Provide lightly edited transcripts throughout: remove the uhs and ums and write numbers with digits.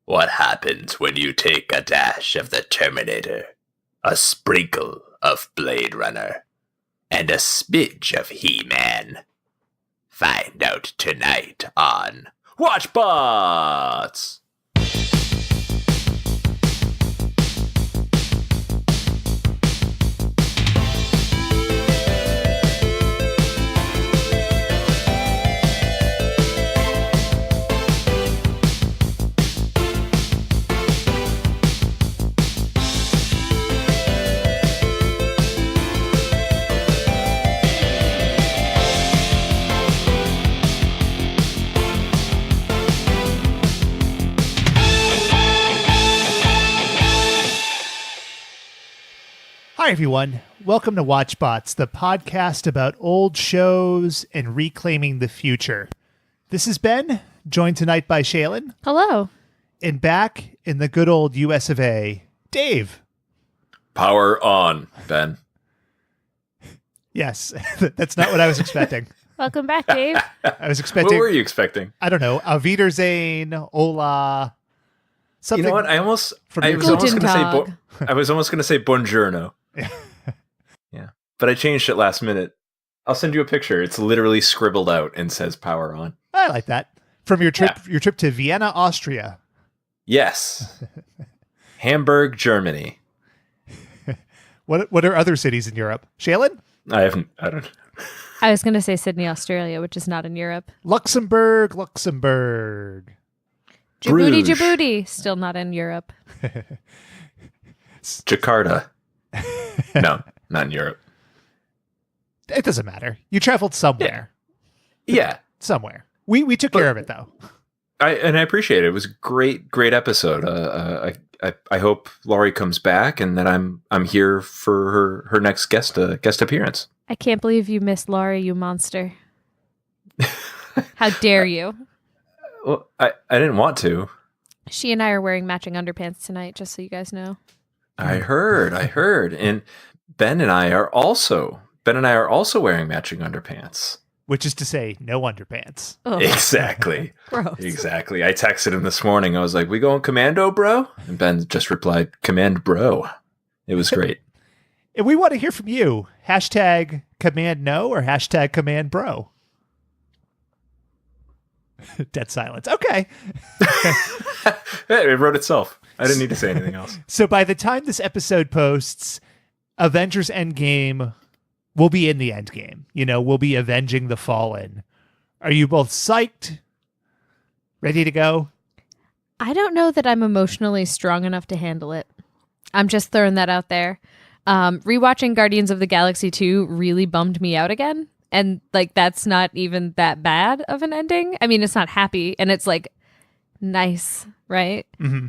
What happens when you take a dash of the Terminator, a sprinkle of Blade Runner, and a smidge of He-Man? Find out tonight on WatchBots! Hi, everyone. Welcome to WatchBots, the podcast about old shows and reclaiming the future. This is Ben, joined tonight by Shaylin. Hello. And back in the good old US of A, Dave. Power on, Ben. Yes, that's not what I was expecting. Welcome back, Dave. I was expecting... What were you expecting? I don't know. Auf Wiedersehen, Hola. Something. You know what? I was almost going to say buongiorno. Yeah. But I changed it last minute. I'll send you a picture. It's literally scribbled out and says power on. I like that. From your trip to Vienna, Austria. Yes. Hamburg, Germany. What are other cities in Europe? Shaylin? I don't know. I was going to say Sydney, Australia, which is not in Europe. Luxembourg. Djibouti, Bruges. Djibouti, still not in Europe. Jakarta. No, not in Europe. It doesn't matter. You traveled somewhere. Yeah. Somewhere. We took care of it, though. I appreciate it. It was a great episode. I hope Laurie comes back and that I'm here for her next guest appearance. I can't believe you missed Laurie, you monster. How dare you? Well, I didn't want to. She and I are wearing matching underpants tonight, just so you guys know. I heard. And Ben and I are also wearing matching underpants. Which is to say, no underpants. Ugh. Exactly. Gross. Exactly. I texted him this morning. I was like, we going commando, bro? And Ben just replied, command, bro. It was great. And we want to hear from you. Hashtag command no or hashtag command bro. Dead silence. Okay. It wrote itself. I didn't need to say anything else. So by the time this episode posts, Avengers Endgame will be in the Endgame. You know, we'll be avenging the fallen. Are you both psyched? Ready to go? I don't know that I'm emotionally strong enough to handle it. I'm just throwing that out there. Rewatching Guardians of the Galaxy 2 really bummed me out again. And that's not even that bad of an ending. I mean, it's not happy and it's nice, right? Mm-hmm.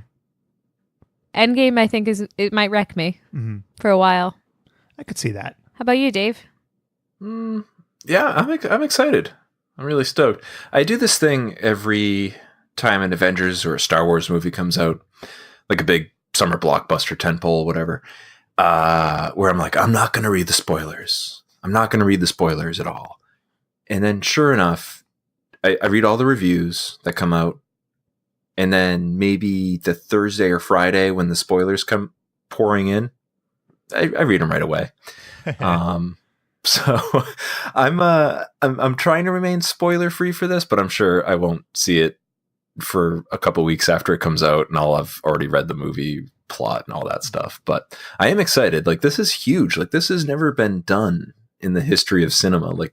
Endgame, I think, it might wreck me for a while. I could see that. How about you, Dave? Yeah, I'm excited. I'm really stoked. I do this thing every time an Avengers or a Star Wars movie comes out, like a big summer blockbuster, tentpole, whatever, where I'm like, I'm not going to read the spoilers. I'm not going to read the spoilers at all. And then sure enough, I read all the reviews that come out. And then maybe the Thursday or Friday when the spoilers come pouring in, I read them right away. So I'm trying to remain spoiler free for this, but I'm sure I won't see it for a couple weeks after it comes out, and I'll have already read the movie plot and all that stuff. But I am excited. This is huge. This has never been done in the history of cinema. What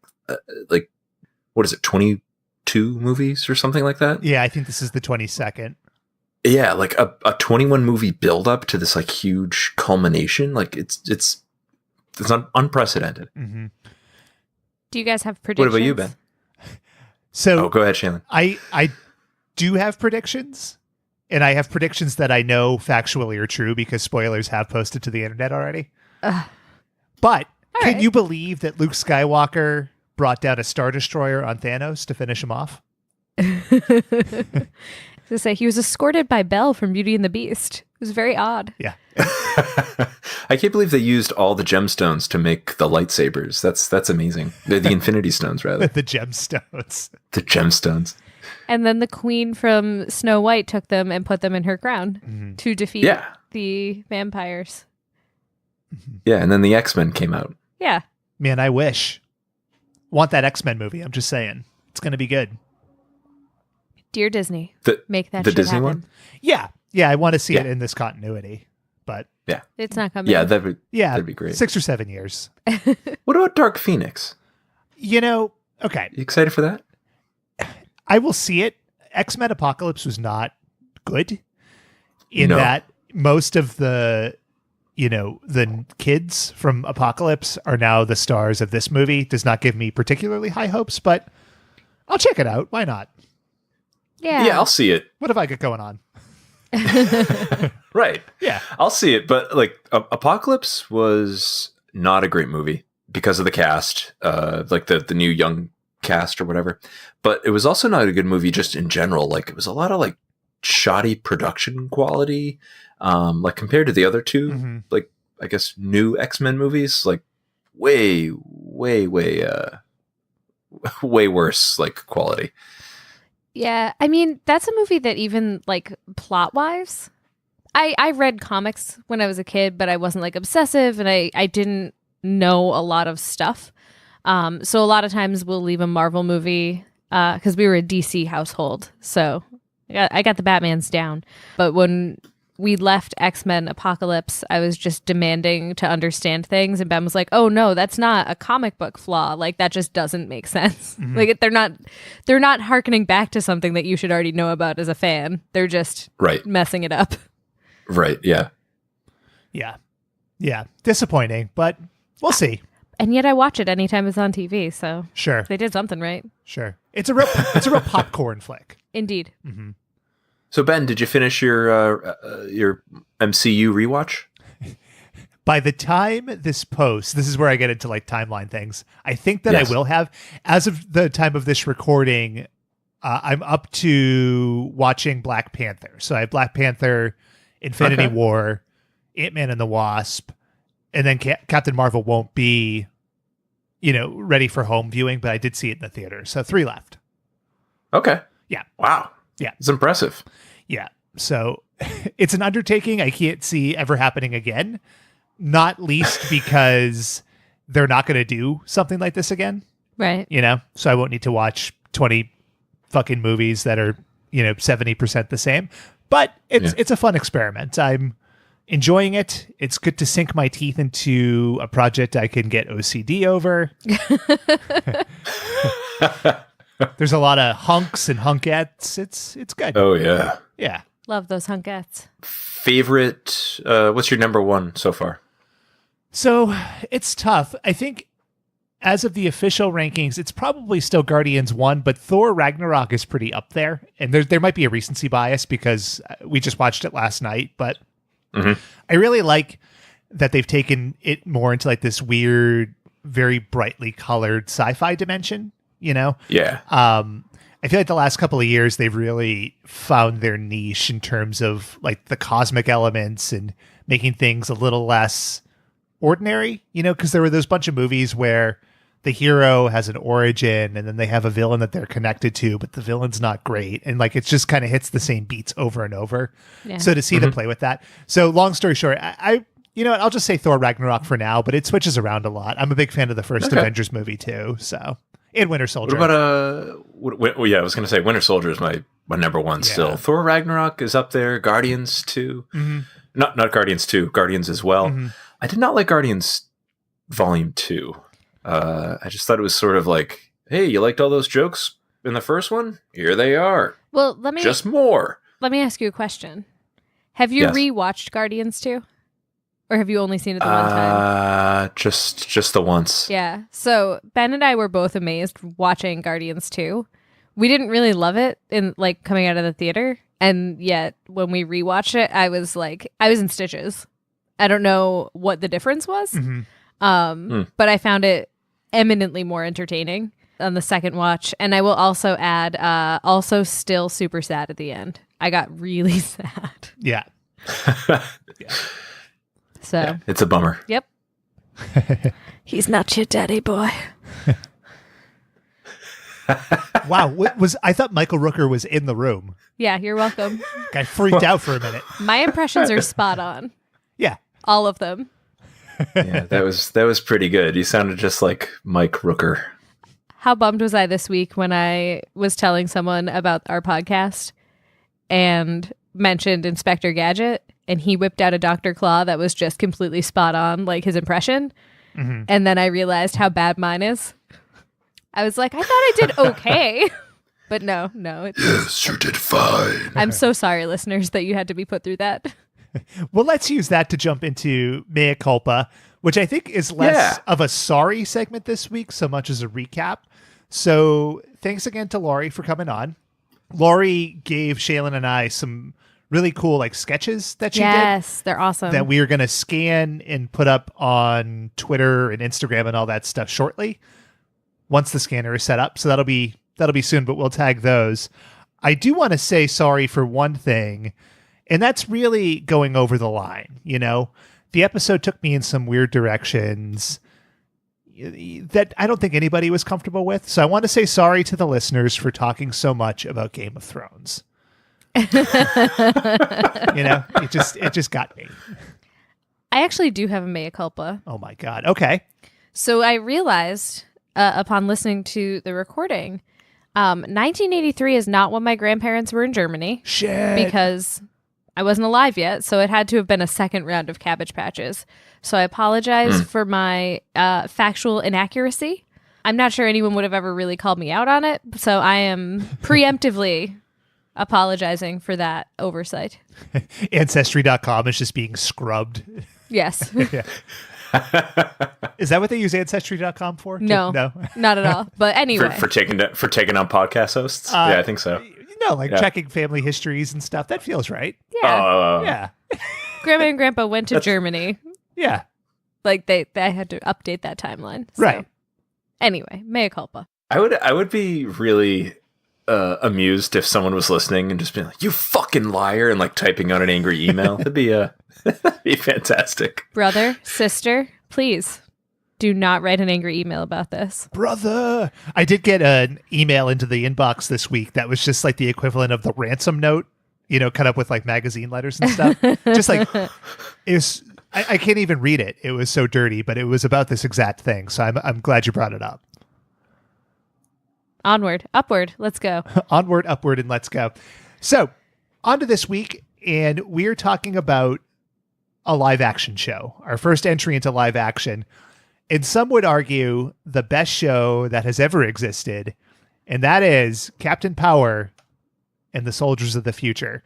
is it? 22 movies or something like that? Yeah, I think this is the 22nd. Yeah, a 21 movie build up to this huge culmination. It's unprecedented. Mm-hmm. Do you guys have predictions? What about you, Ben? So go ahead, Shaylin. I do have predictions, and I have predictions that I know factually are true because spoilers have posted to the internet already. But can you believe that Luke Skywalker brought down a Star Destroyer on Thanos to finish him off? To say he was escorted by Belle from Beauty and the Beast. It was very odd. Yeah. I can't believe they used all the gemstones to make the lightsabers. That's amazing. The Infinity Stones, rather. The gemstones. The gemstones. And then the queen from Snow White took them and put them in her crown to defeat the vampires. Yeah, and then the X-Men came out. Yeah. Man, I wish. Want that X-Men movie. I'm just saying. It's going to be good. Dear Disney, make that the shit Disney happen. one? Yeah. Yeah, I want to see it in this continuity. But it's not coming. Yeah, that'd be great. 6 or 7 years. What about Dark Phoenix? Okay. You excited for that? I will see it. X-Men Apocalypse was not good in that most of the kids from Apocalypse are now the stars of this movie. Does not give me particularly high hopes, but I'll check it out. Why not? Yeah. Yeah, I'll see it. What have I got going on? Right. Yeah. I'll see it, but like Apocalypse was not a great movie because of the cast, like the new young cast or whatever. But it was also not a good movie just in general. Like it was a lot of like shoddy production quality, like compared to the other two, like I guess new X-Men movies, like way worse like quality. Yeah, I mean, that's a movie that even, like, plot-wise, I read comics when I was a kid, but I wasn't, like, obsessive, and I didn't know a lot of stuff. So a lot of times we'll leave a Marvel movie, because we were a DC household, so I got the Batmans down. But when we left X-Men Apocalypse, I was just demanding to understand things, and Ben was like, "Oh no, that's not a comic book flaw. Like that just doesn't make sense. Like they're not harkening back to something that you should already know about as a fan. They're just messing it up." Right. Yeah. Yeah. Yeah. Disappointing, but we'll see. And yet I watch it anytime it's on TV, so sure, they did something right. Sure, it's a real popcorn flick. Indeed. So Ben, did you finish your MCU rewatch? By the time this posts, this is where I get into like timeline things. I think that I will have. As of the time of this recording, I'm up to watching Black Panther. So I have Black Panther, Infinity War, Ant-Man and the Wasp, and then Captain Marvel won't be, ready for home viewing, but I did see it in the theater. So 3 left. Okay. Yeah. Wow. Yeah. It's impressive. Yeah. So it's an undertaking I can't see ever happening again, not least because they're not going to do something like this again. Right. So I won't need to watch 20 fucking movies that are, 70% the same. But it's a fun experiment. I'm enjoying it. It's good to sink my teeth into a project I can get OCD over. There's a lot of hunks and hunkettes. It's good. Oh yeah. Yeah. Love those hunkettes. Favorite, what's your number one so far? So it's tough. I think as of the official rankings, it's probably still Guardians 1, but Thor Ragnarok is pretty up there. And there might be a recency bias because we just watched it last night, but I really like that they've taken it more into like this weird, very brightly colored sci-fi dimension, Yeah. I feel like the last couple of years, they've really found their niche in terms of like the cosmic elements and making things a little less ordinary, because there were those bunch of movies where the hero has an origin and then they have a villain that they're connected to, but the villain's not great. And like, it just kind of hits the same beats over and over. Yeah. So to see them play with that. So long story short, I I'll just say Thor Ragnarok for now, but it switches around a lot. I'm a big fan of the first Avengers movie too. So, and Winter Soldier. What about, I was going to say Winter Soldier is my number one still. Thor Ragnarok is up there. Guardians 2. Not Guardians 2, Guardians as well. I did not like Guardians Volume 2. I just thought it was sort of like, hey, you liked all those jokes in the first one? Here they are. Well, just more. Let me ask you a question. Have you rewatched Guardians 2? Or have you only seen it the one time? Just the once. Yeah. So Ben and I were both amazed watching Guardians 2. We didn't really love it in like coming out of the theater. And yet when we rewatched it, I was in stitches. I don't know what the difference was. But I found it eminently more entertaining on the second watch. And I will also add, also still super sad at the end. I got really sad. Yeah. So it's a bummer. Yep. He's not your daddy boy. Wow, I thought Michael Rooker was in the room. Yeah, you're welcome. I freaked out for a minute. My impressions are spot on. Yeah. All of them. Yeah, that was pretty good. You sounded just like Mike Rooker. How bummed was I this week when I was telling someone about our podcast and mentioned Inspector Gadget, and he whipped out a Dr. Claw that was just completely spot on, like his impression. Mm-hmm. And then I realized how bad mine is. I was like, I thought I did okay. But no. Yes, you did fine. I'm so sorry, listeners, that you had to be put through that. Well, let's use that to jump into Mea Culpa, which I think is less of a sorry segment this week, so much as a recap. So thanks again to Laurie for coming on. Laurie gave Shaylin and I some really cool like sketches that she did. Yes, they're awesome. That we are going to scan and put up on Twitter and Instagram and all that stuff shortly, once the scanner is set up. So that'll be soon, but we'll tag those. I do want to say sorry for one thing, and that's really going over the line. You know, the episode took me in some weird directions that I don't think anybody was comfortable with. So I want to say sorry to the listeners for talking so much about Game of Thrones. You know, it just got me. I actually do have a mea culpa. Oh my God. Okay. So I realized upon listening to the recording, 1983 is not when my grandparents were in Germany. Shit. Because I wasn't alive yet, so it had to have been a second round of Cabbage Patches. So I apologize for my factual inaccuracy. I'm not sure anyone would have ever really called me out on it, so I am preemptively apologizing for that oversight. Ancestry.com is just being scrubbed. Yes. Yeah. Is that what they use Ancestry.com for? No, not at all. But anyway. For taking on podcast hosts? Yeah, I think so. No, checking family histories and stuff. That feels right. Yeah. Yeah. Grandma and Grandpa went to Germany. Yeah. Like they had to update that timeline. So. Right. Anyway, mea culpa. I would be really amused if someone was listening and just being like, "You fucking liar," and like typing out an angry email. That'd be fantastic. Brother, sister, please do not write an angry email about this. Brother. I did get an email into the inbox this week that was just like the equivalent of the ransom note, you know, cut up with like magazine letters and stuff. Just like, it was, I can't even read it. It was so dirty, but it was about this exact thing. So I'm glad you brought it up. Onward, upward, let's go. Onward, upward, and let's go. So, on to this week, and we're talking about a live action show, our first entry into live action. And some would argue the best show that has ever existed, and that is Captain Power and the Soldiers of the Future.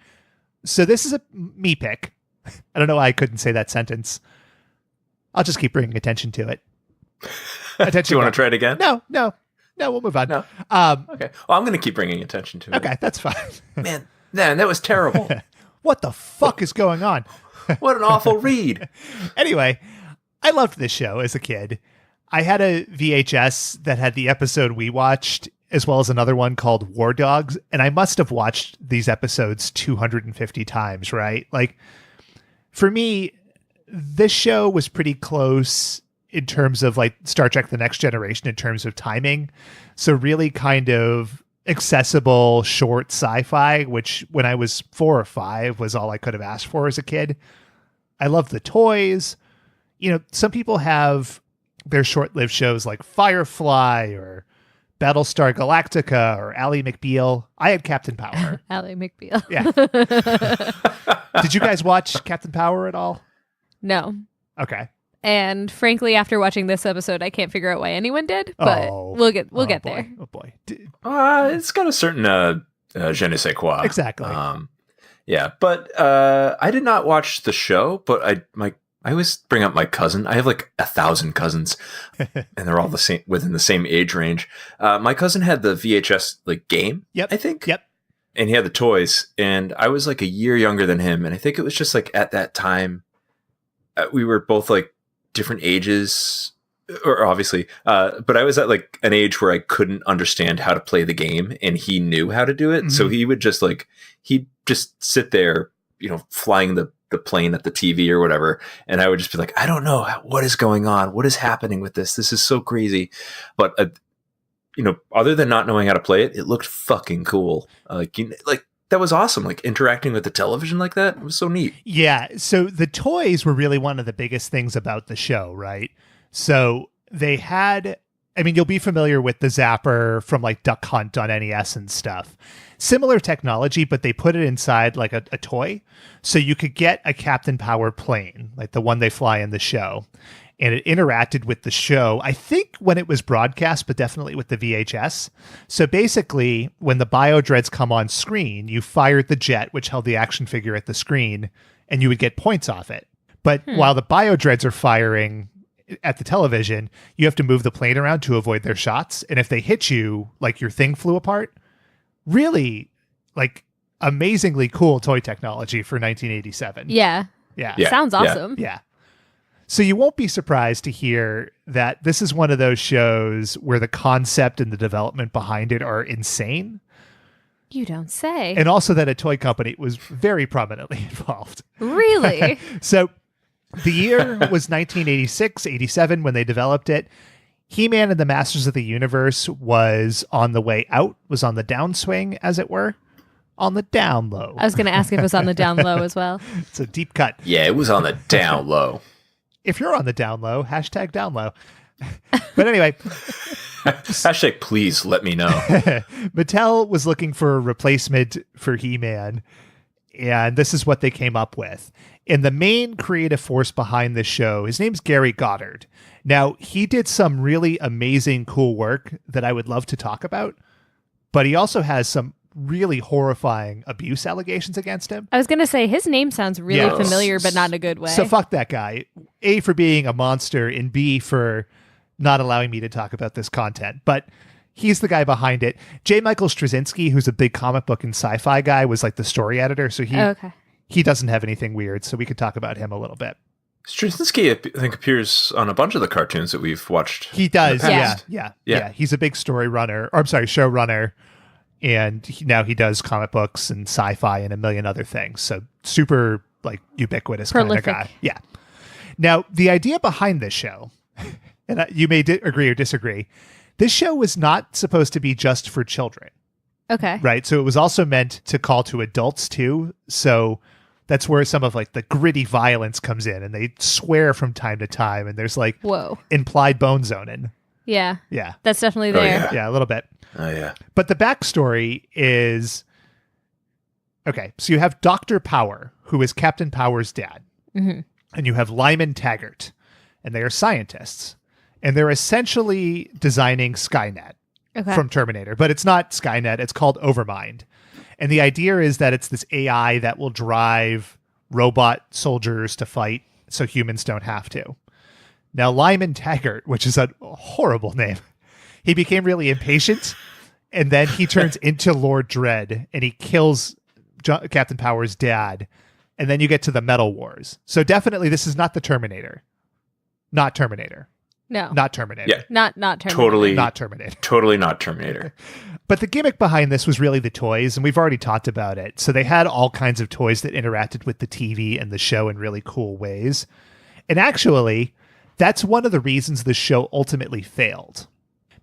So this is a me pick. I don't know why I couldn't say that sentence. I'll just keep bringing attention to it. Do you want to try it again? No, we'll move on. No. Okay. Well, I'm going to keep bringing attention to it. Okay, that's fine. Man, that was terrible. What the fuck is going on? What an awful read. Anyway, I loved this show as a kid. I had a VHS that had the episode we watched, as well as another one called War Dogs, and I must have watched these episodes 250 times, right? Like, for me, this show was pretty close in terms of like Star Trek The Next Generation in terms of timing. So really kind of accessible, short sci-fi, which when I was 4 or 5 was all I could have asked for as a kid. I love the toys. You know, some people have their short-lived shows like Firefly or Battlestar Galactica or Ally McBeal. I had Captain Power. Ally McBeal. Yeah. Did you guys watch Captain Power at all? No. Okay. And frankly, after watching this episode, I can't figure out why anyone did, but we'll get there. Oh boy. It's got a certain je ne sais quoi. Exactly. Yeah, but I did not watch the show, but I always bring up my cousin. I have like 1,000 cousins, and they're all the same within the same age range. My cousin had the VHS like game. Yep. I think. Yep. And he had the toys, and I was like a year younger than him, and I think it was just like at that time, we were both like different ages, or obviously, but I was at like an age where I couldn't understand how to play the game, and he knew how to do it. Mm-hmm. So he would just he'd just sit there, you know, flying the plane at the TV or whatever. And I would just be like, I don't know what is going on. What is happening with this? This is so crazy. But other than not knowing how to play it, it looked fucking cool. That was awesome. Like interacting with the television like that, it was so neat. Yeah. So the toys were really one of the biggest things about the show, right? So they had, you'll be familiar with the Zapper from like Duck Hunt on NES and stuff. Similar technology, but they put it inside like a toy. So you could get a Captain Power plane, like the one they fly in the show. And it interacted with the show, I think when it was broadcast, but definitely with the VHS. So basically, when the Biodreads come on screen, you fired the jet, which held the action figure at the screen, and you would get points off it. But while the Biodreads are firing at the television, you have to move the plane around to avoid their shots. And if they hit you, like your thing flew apart. Really, like, amazingly cool toy technology for 1987. Yeah. Sounds awesome. Yeah. So you won't be surprised to hear that this is one of those shows where the concept and the development behind it are insane. You don't say. And also that a toy company was very prominently involved. Really? So the year was 1986, 87 when they developed it. He-Man and the Masters of the Universe was on the way out, was on the downswing, as it were. On the down low. I was going to ask if it was on the down low as well. It's a deep cut. Yeah, it was on the down low. If you're on the down low, hashtag down low. But anyway. Hashtag please let me know. Mattel was looking for a replacement for He-Man, and this is what they came up with. And the main creative force behind this show, his name's Gary Goddard. Now, he did some really amazing, cool work that I would love to talk about, but he also has some really horrifying abuse allegations against him. I was going to say, his name sounds really familiar, but not in a good way. So fuck that guy. A, for being a monster, and B, for not allowing me to talk about this content. But he's the guy behind it. J. Michael Straczynski, who's a big comic book and sci-fi guy, was like the story editor. So he doesn't have anything weird. So we could talk about him a little bit. Straczynski, I think, appears on a bunch of the cartoons that we've watched. He does. Yeah. He's a big showrunner. And now he does comic books and sci-fi and a million other things. So super like ubiquitous kind of guy. Yeah. Now, the idea behind this show, and you may agree or disagree, this show was not supposed to be just for children. Okay. Right. So it was also meant to call to adults too. So that's where some of like the gritty violence comes in, and they swear from time to time, and there's like implied bone zoning. Yeah. Yeah. That's definitely there. Yeah. Yeah, a little bit. Oh, yeah. But the backstory is, okay, so you have Dr. Power, who is Captain Power's dad. Mm-hmm. And you have Lyman Taggart, and they are scientists. And they're essentially designing Skynet from Terminator. But it's not Skynet, it's called Overmind. And the idea is that it's this AI that will drive robot soldiers to fight so humans don't have to. Now, Lyman Taggart, which is a horrible name, he became really impatient, and then he turns into Lord Dredd, and he kills Captain Power's dad, and then you get to the Metal Wars. So definitely this is not the Terminator. Not Terminator. No. Not Terminator. Yeah. Not Terminator. Totally not Terminator. Totally not Terminator. But the gimmick behind this was really the toys, and we've already talked about it. So they had all kinds of toys that interacted with the TV and the show in really cool ways. And actually, that's one of the reasons the show ultimately failed.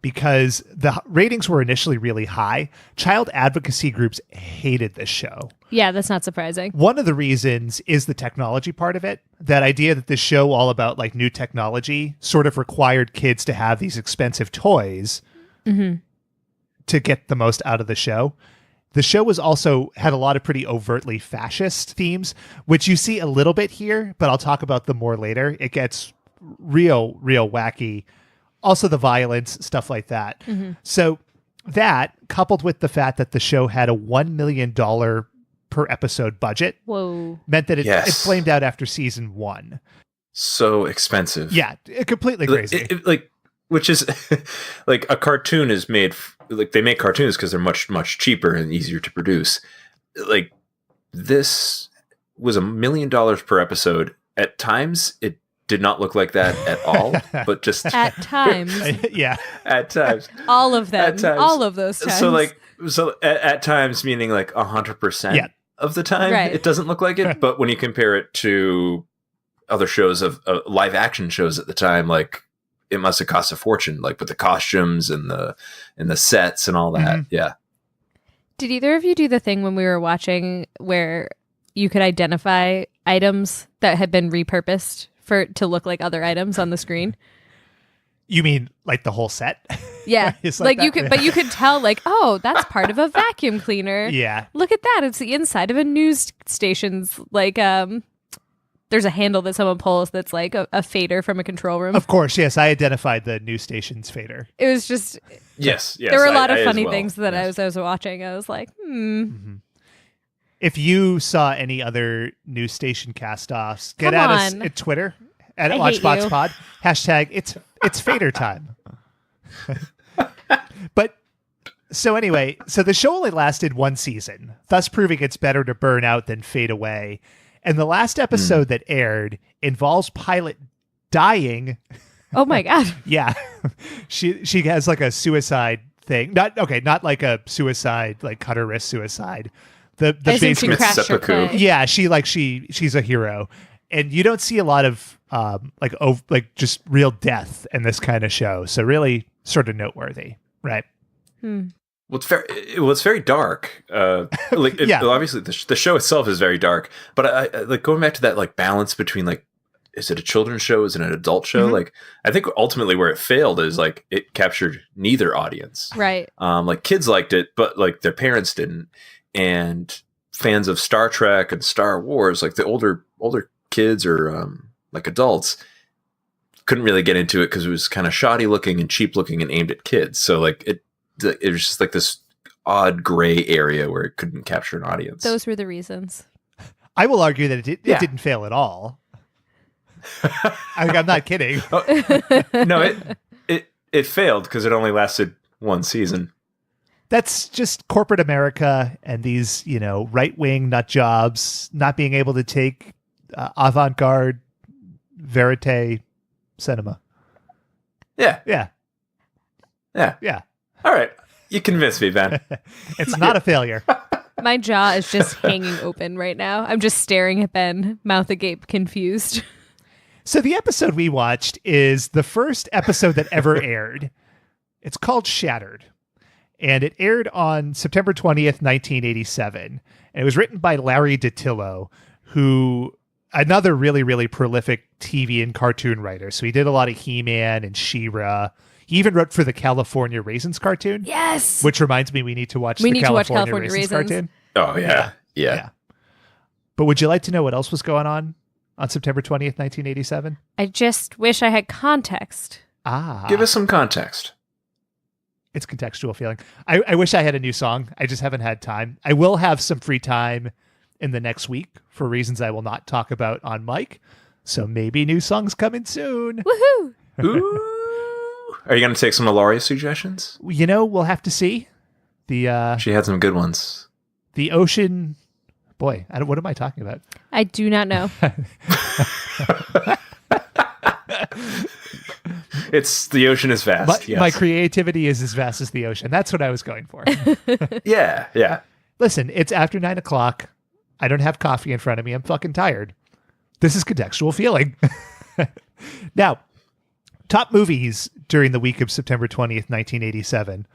Because the ratings were initially really high. Child advocacy groups hated this show. Yeah, that's not surprising. One of the reasons is the technology part of it. That idea that this show all about like new technology sort of required kids to have these expensive toys to get the most out of the show. The show was also had a lot of pretty overtly fascist themes, which you see a little bit here, but I'll talk about them more later. It gets real wacky. Also the violence, stuff like that. Mm-hmm. So that, coupled with the fact that the show had a $1 million per episode budget, meant that it flamed out after season 1. So expensive. Yeah, completely crazy. Which is like a cartoon is made, like they make cartoons because they're much, much cheaper and easier to produce. Like this was $1 million per episode. At times, it did not look like that at all, but just at times. Yeah. At times. All of them. All of those times. So at times, meaning like 100% of the time, it doesn't look like it. But when you compare it to other shows of live action shows at the time, like it must have cost a fortune, like with the costumes and the sets and all that. Mhm. Yeah. Did either of you do the thing when we were watching where you could identify items that had been repurposed to look like other items on the screen? You mean like the whole set? Yeah. It's like you that? could, but you could tell like, oh, that's part of a vacuum cleaner. Yeah. Look at that. It's the inside of a news station's like, there's a handle that someone pulls that's like a fader from a control room. Of course, yes. I identified the news station's fader. It was just, Yes. there were a lot of I funny as well. things that Yes. I was watching. I was like, Mhm. If you saw any other news station cast-offs, get Come at us on. at Twitter at I hate you. WatchBotsPod. Hashtag it's fader time. But so anyway, so the show only lasted one season, thus proving it's better to burn out than fade away. And the last episode that aired involves Pilot dying. oh my God. Yeah. she has like a suicide thing. Not like a suicide, like cut her wrist suicide. The I assume she basically crashed her seppuku. plane. yeah, she's a hero. And you don't see a lot of just real death in this kind of show. So really sort of noteworthy, right? Hmm. Well, it's very dark. Yeah. Obviously the show itself is very dark, but I like going back to that like balance between like, is it a children's show? Is it an adult show? Mhm. Like, I think ultimately where it failed is like it captured neither audience. Right. Like kids liked it, but like their parents didn't. And fans of Star Trek and Star Wars, like the older kids or like adults, couldn't really get into it because it was kind of shoddy looking and cheap looking and aimed at kids. So like it was just like this odd gray area where it couldn't capture an audience. Those were the reasons. I will argue that it Yeah. didn't fail at all. I'm not kidding. No, it failed because it only lasted one season. That's just corporate America and these, right-wing nut jobs not being able to take avant-garde verite cinema. Yeah. Yeah. Yeah. Yeah. All right. You convinced me, Ben. It's not a failure. My jaw is just hanging open right now. I'm just staring at Ben, mouth agape, confused. So the episode we watched is the first episode that ever aired. It's called Shattered. And it aired on September 20th, 1987. And it was written by Larry DiTillo, who another really, really prolific TV and cartoon writer. So he did a lot of He-Man and She-Ra. He even wrote for the California Raisins cartoon. Yes. Which reminds me, we need to watch the California Raisins cartoon. Oh, yeah. Yeah. But would you like to know what else was going on September 20th, 1987? I just wish I had context. Give us some context. It's contextual feeling. I wish I had a new song. I just haven't had time. I will have some free time in the next week for reasons I will not talk about on mic. So maybe new songs coming soon. Woohoo! Ooh. Are you going to take some of Laurie's suggestions? We'll have to see. The She had some good ones. the ocean. Boy, what am I talking about? I do not know. It's the ocean is vast. My creativity is as vast as the ocean. That's what I was going for. Yeah. Listen, it's after 9:00. I don't have coffee in front of me. I'm fucking tired. This is contextual feeling. Now, top movies during the week of September 20th, 1987.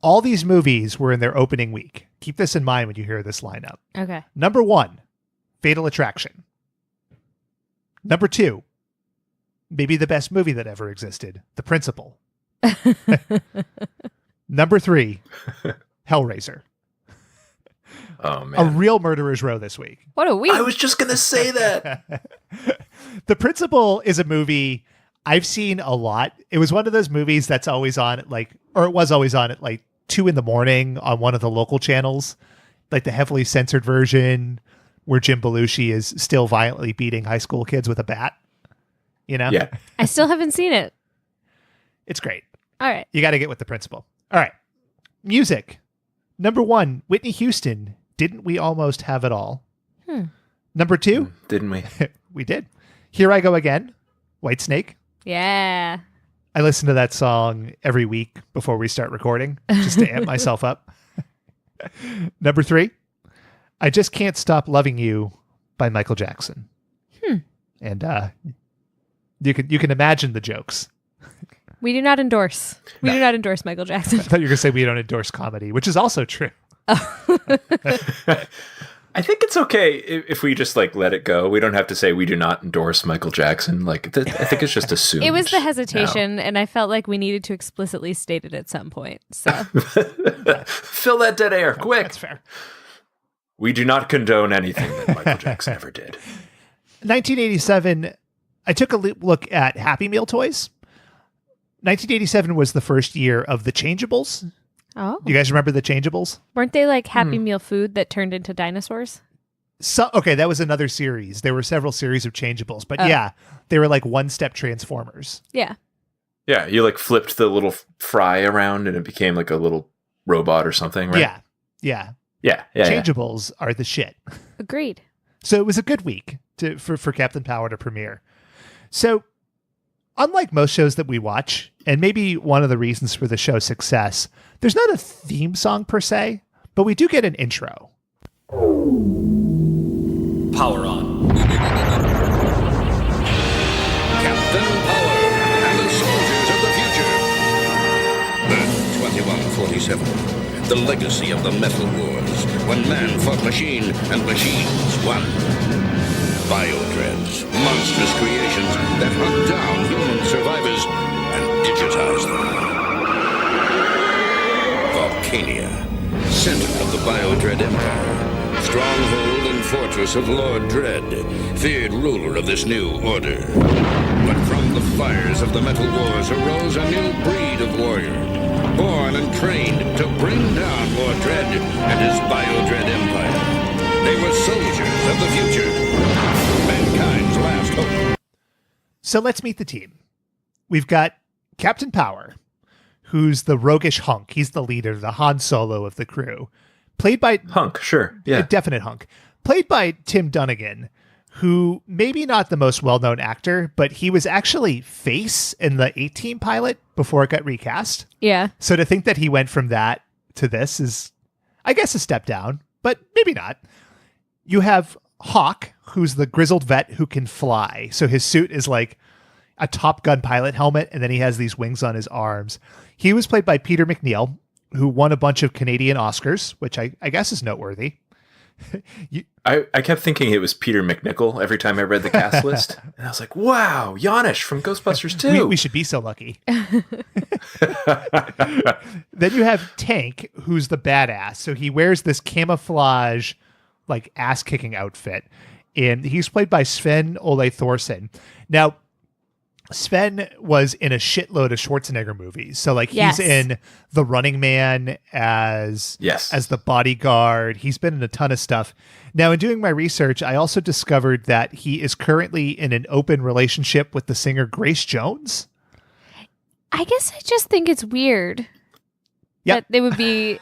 All these movies were in their opening week. Keep this in mind when you hear this lineup. Okay. Number 1, Fatal Attraction. Number 2, maybe the best movie that ever existed, The Principal. Number 3, Hellraiser. Oh, A man. real murderer's row this week. What a week. I was just going to say that. The Principal is a movie I've seen a lot. It was one of those movies that's always on at it was always on at 2 a.m. on one of the local channels, like the heavily censored version where Jim Belushi is still violently beating high school kids with a bat. Yeah. I still haven't seen it. It's great. All right. You got to get with The Principal. All right. Music. Number 1, Whitney Houston. Didn't we almost have it all? Number 2, Didn't we? we did. Here I Go Again, Whitesnake. Yeah. I listen to that song every week before we start recording just to amp myself up. Number 3, I Just Can't Stop Loving You by Michael Jackson. And you can imagine the jokes. We do not endorse. We do not endorse Michael Jackson. I thought you were going to say we don't endorse comedy, which is also true. I think it's okay if we just like let it go. We don't have to say we do not endorse Michael Jackson. Like I think it's just assumed. It was the hesitation, and I felt like we needed to explicitly state it at some point. So fill that dead air, quick. That's fair. We do not condone anything that Michael Jackson ever did. 1987, I took a look at Happy Meal toys. 1987 was the first year of the Changeables. Oh. Do you guys remember the Changeables? Weren't they like Happy Meal food that turned into dinosaurs? Okay, that was another series. There were several series of Changeables, but yeah, they were like one-step Transformers. Yeah. Yeah, you like flipped the little fry around and it became like a little robot or something, right? Yeah. Changeables are the shit. Agreed. So it was a good week for Captain Power to premiere. So unlike most shows that we watch, and maybe one of the reasons for the show's success, there's not a theme song per se, but we do get an intro. Power on. Captain Power and the soldiers of the future. Earth 2147. The legacy of the Metal Wars, when man fought machine and machines won. Biodreads, monstrous creations that hunt down human survivors and digitize them. Volcania, center of the Biodread Empire, stronghold and fortress of Lord Dread, feared ruler of this new order. But from the fires of the Metal Wars arose a new breed of warrior, born and trained to bring down Lord Dread and his Biodread Empire. They were soldiers of the future, mankind's last hope. So let's meet the team. We've got Captain Power, who's the roguish hunk. He's the leader, the Han Solo of the crew. Played by... Hunk, sure. Yeah. A definite hunk. Played by Tim Dunnigan, who maybe not the most well-known actor, but he was actually Face in the A-Team pilot before it got recast. Yeah. So to think that he went from that to this is, I guess, a step down, but maybe not. You have Hawk, who's the grizzled vet who can fly. So his suit is like a Top Gun pilot helmet, and then he has these wings on his arms. He was played by Peter MacNeil, who won a bunch of Canadian Oscars, which I guess is noteworthy. I kept thinking it was Peter McNichol every time I read the cast list. And I was like, wow, Janisch from Ghostbusters 2. We should be so lucky. Then you have Tank, who's the badass. So he wears this camouflage, like ass-kicking outfit. And he's played by Sven Ole Thorsen. Now, Sven was in a shitload of Schwarzenegger movies. So like he's in The Running Man as the bodyguard. He's been in a ton of stuff. Now, in doing my research, I also discovered that he is currently in an open relationship with the singer Grace Jones. I guess I just think it's weird that they would be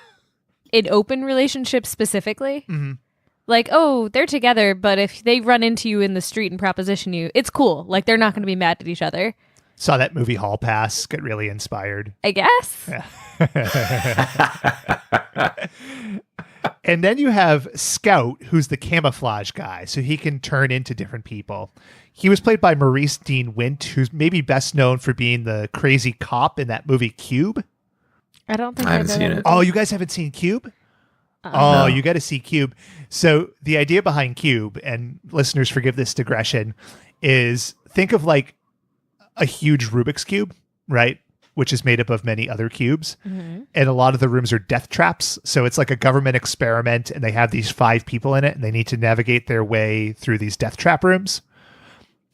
an open relationship specifically. Mm-hmm. Like, oh, they're together, but if they run into you in the street and proposition you, it's cool. Like, they're not going to be mad at each other. Saw that movie Hall Pass, get really inspired. I guess. Yeah. And then you have Scout, who's the camouflage guy, so he can turn into different people. He was played by Maurice Dean Wint, who's maybe best known for being the crazy cop in that movie Cube. I don't think I haven't seen it. Oh, you guys haven't seen Cube? No. You got to see Cube. So the idea behind Cube, and listeners forgive this digression, is think of like a huge Rubik's Cube, right? Which is made up of many other cubes. Mm-hmm. And a lot of the rooms are death traps. So it's like a government experiment, and they have these 5 people in it, and they need to navigate their way through these death trap rooms.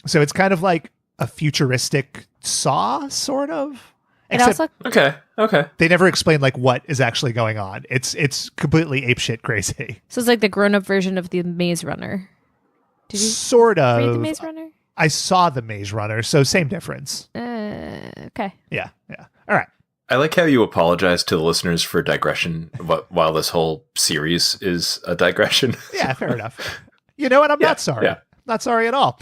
So it's kind of like a futuristic Saw, sort of. Except Okay. they never explain like what is actually going on. It's completely apeshit crazy. So it's like the grown-up version of the Maze Runner. Did you sort of read the Maze Runner? I saw the Maze Runner, so same difference. Okay. Yeah. All right. I like how you apologize to the listeners for digression while this whole series is a digression. Yeah, fair enough. You know what? I'm not sorry. Yeah. Not sorry at all.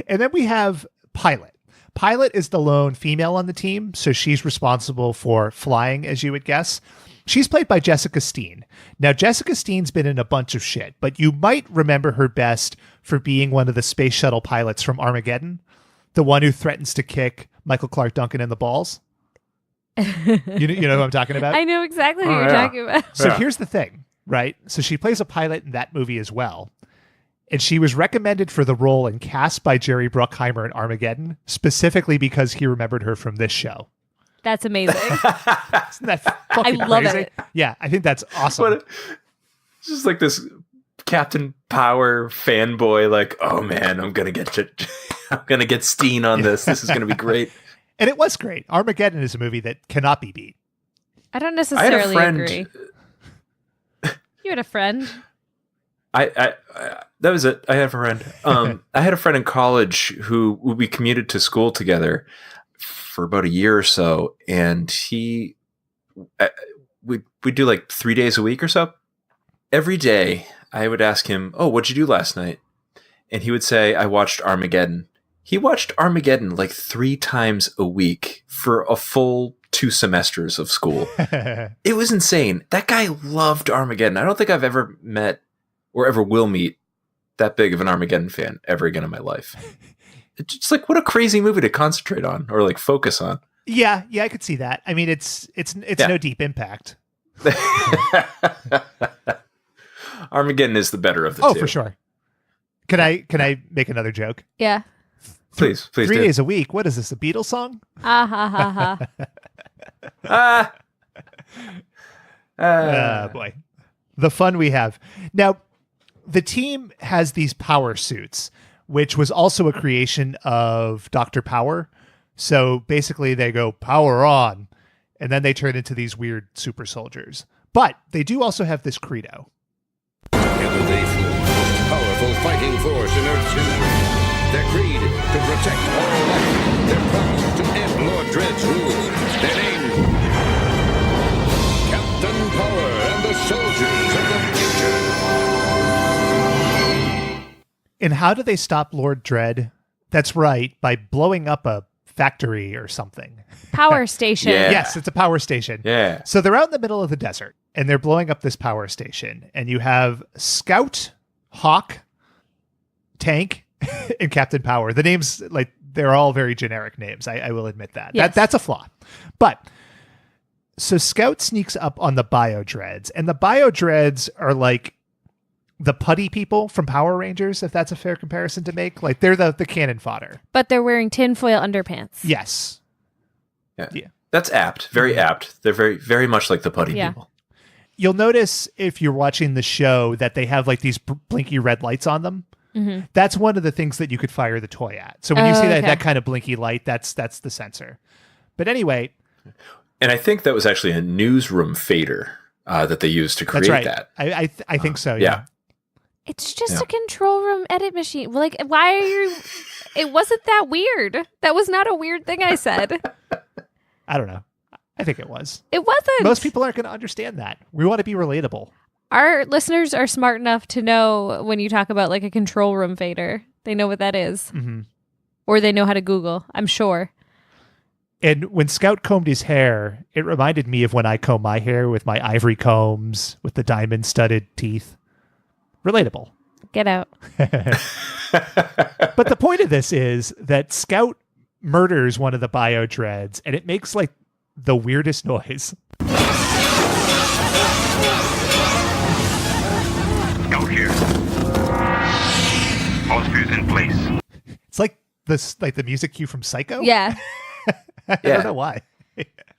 And then we have Pilot. Pilot is the lone female on the team, so she's responsible for flying, as you would guess. She's played by Jessica Steen. Now, Jessica Steen's been in a bunch of shit, but you might remember her best for being one of the space shuttle pilots from Armageddon, The one who threatens to kick Michael Clark Duncan in the balls. You know who I'm talking about? I know exactly who you're talking about. So here's the thing, right? So she plays a pilot in that movie as well. And she was recommended for the role and cast by Jerry Bruckheimer in Armageddon, specifically because he remembered her from this show. That's amazing. Isn't that fucking I love crazy? it. Yeah, I think that's awesome. It's just like this Captain Power fanboy, like, oh man, I'm gonna get Steen on this. This is gonna be great. And it was great. Armageddon is a movie that cannot be beat. I don't necessarily agree. You had a friend. I that was it. I had a friend. I had a friend in college who we commuted to school together for about a year or so, and we do like 3 days a week or so. Every day, I would ask him, "Oh, what'd you do last night?" And he would say, "I watched Armageddon." He watched Armageddon like 3 times a week for a full 2 semesters of school. It was insane. That guy loved Armageddon. I don't think I've ever met or ever will meet that big of an Armageddon fan ever again in my life. It's just like, what a crazy movie to concentrate on or like focus on. Yeah, I could see that. I mean, it's no Deep Impact. Armageddon is the better of the two. Oh, for sure. Can I make another joke? Yeah. Please 3 do. days a week. What is this, a Beatles song? Ah ha ha ha. Boy. The fun we have. Now, the team has these power suits, which was also a creation of Dr. Power. So basically they go power on, and then they turn into these weird super soldiers. But they do also have this credo. Together they form the most powerful fighting force in Earth's history. Their creed, to protect all life. Their promise, to end Lord Dread's rule. Their name, Captain Power and the Soldiers of the Future. And how do they stop Lord Dread? That's right, by blowing up a factory or something. Power station. Yeah. Yes, it's a power station. Yeah. So they're out in the middle of the desert, and they're blowing up this power station. And you have Scout, Hawk, Tank, and Captain Power. The names, like, they're all very generic names. I will admit that. Yes. That's a flaw. But so Scout sneaks up on the Biodreads, and the Biodreads are like the putty people from Power Rangers, if that's a fair comparison to make. Like, they're the cannon fodder. But they're wearing tinfoil underpants. Yes. Yeah. That's apt. Very apt. They're very, very much like the putty people. You'll notice if you're watching the show that they have like these blinky red lights on them. Mm-hmm. That's one of the things that you could fire the toy at. So when you see okay. that kind of blinky light, that's the sensor. But anyway. And I think that was actually a newsroom fader that they used to create that's right. that. I think so, yeah. It's just a control room edit machine. Like, why are you... It wasn't that weird. That was not a weird thing I said. I don't know. I think it was. It wasn't. Most people aren't going to understand that. We want to be relatable. Our listeners are smart enough to know when you talk about like a control room fader. They know what that is. Mm-hmm. Or they know how to Google, I'm sure. And when Scout combed his hair, it reminded me of when I comb my hair with my ivory combs, with the diamond-studded teeth. Relatable. Get out. But the point of this is that Scout murders one of the Biodreads, and it makes like the weirdest noise. Scout here. Holsters in place. It's like the music cue from Psycho. Yeah. I don't know why.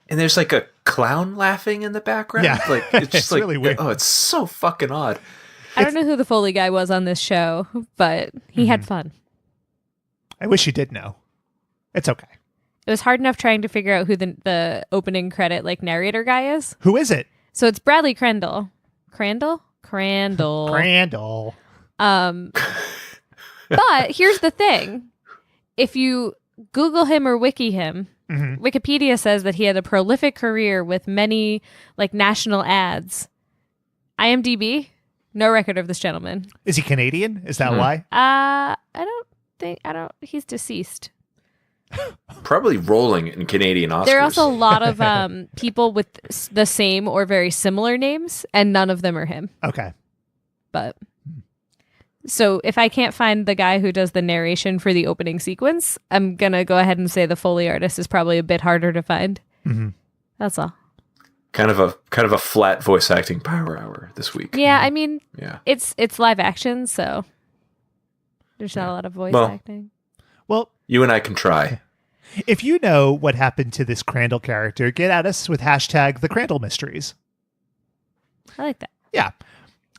And there's like a clown laughing in the background. Yeah. Like it's just like really weird. Oh, it's so fucking odd. I don't know who the Foley guy was on this show, but he had fun. I wish you did know. It's okay. It was hard enough trying to figure out who the opening credit like narrator guy is. Who is it? So it's Bradley Crandall. Crandall. Crandall. But here's the thing. If you Google him or wiki him, Wikipedia says that he had a prolific career with many like national ads. IMDb, no record of this gentleman. Is he Canadian? Is that why? He's deceased. Probably rolling in Canadian Oscars. There are also a lot of people with the same or very similar names, and none of them are him. Okay. But So if I can't find the guy who does the narration for the opening sequence, I'm going to go ahead and say the Foley artist is probably a bit harder to find. Mm-hmm. That's all. Kind of a flat voice acting power hour this week. Yeah, I mean, Yeah. it's live action, so there's not a lot of voice acting. Well, You and I can try. if you know what happened to this Crandall character, get at us with hashtag the Crandall Mysteries. I like that. Yeah.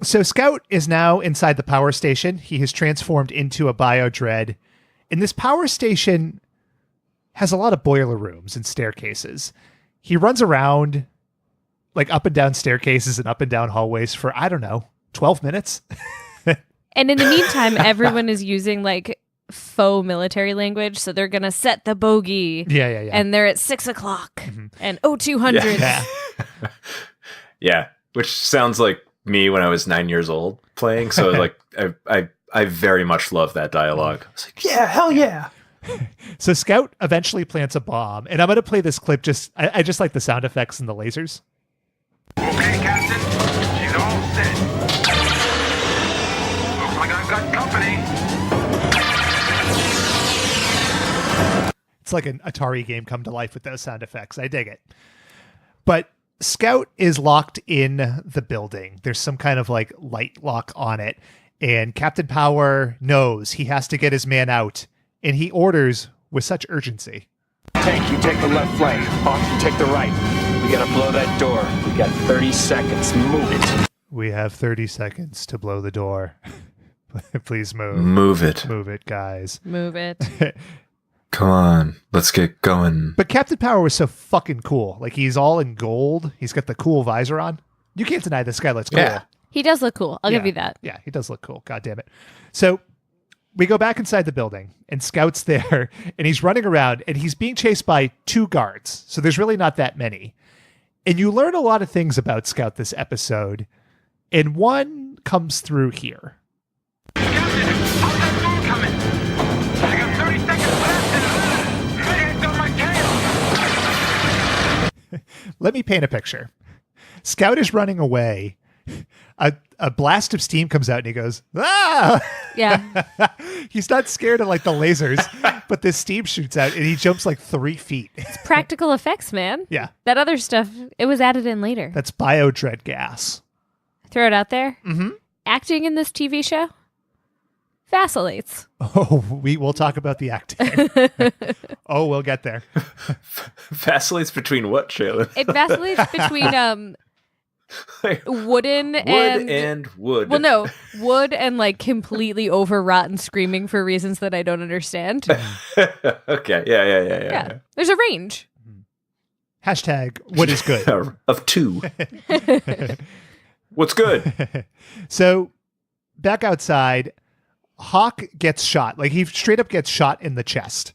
So Scout is now inside the power station. He has transformed into a Biodread. And this power station has a lot of boiler rooms and staircases. He runs around like up and down staircases and up and down hallways for, I don't know, 12 minutes. And in the meantime, everyone is using like faux military language. So they're going to set the bogey. Yeah. And they're at 6 o'clock and 0200. Yeah. Yeah. Which sounds like me when I was 9 years old playing. So like I very much love that dialogue. I was like, yeah, hell yeah. So Scout eventually plants a bomb. And I'm going to play this clip. I just like the sound effects and the lasers. Okay, Captain. She's all set. Looks like I've got company. It's like an Atari game come to life with those sound effects. I dig it. But Scout is locked in the building. There's some kind of like light lock on it. And Captain Power knows he has to get his man out. And he orders with such urgency. Tank, you take the left flank. Hawk, you take the right. We gotta blow that door. We got 30 seconds. Move it. We have 30 seconds to blow the door. Please move. Move it. Move it, guys. Move it. Come on. Let's get going. But Captain Power was so fucking cool. Like, he's all in gold. He's got the cool visor on. You can't deny this guy looks cool. Yeah. He does look cool. I'll give you that. Yeah, he does look cool. God damn it. So we go back inside the building, and Scout's there, and he's running around, and he's being chased by 2 guards. So there's really not that many. And you learn a lot of things about Scout this episode, and one comes through here. Captain, how's that door coming? I got 30 seconds left and Mayhead's on my tail. Let me paint a picture. Scout is running away. A blast of steam comes out, and he goes, ah! Yeah. He's not scared of like the lasers, but this steam shoots out, and he jumps like 3 feet. It's practical effects, man. Yeah. That other stuff, it was added in later. That's Biodread gas. Throw it out there. Mm-hmm. Acting in this TV show vacillates. Oh, we'll talk about the acting. Oh, we'll get there. Vacillates between what, Shaylin? It vacillates between wooden and wood. Well, no, wood and like completely overwrought and screaming for reasons that I don't understand. Okay. Yeah. There's a range. Hashtag what is good. Of 2. What's good? So back outside, Hawk gets shot. Like, he straight up gets shot in the chest.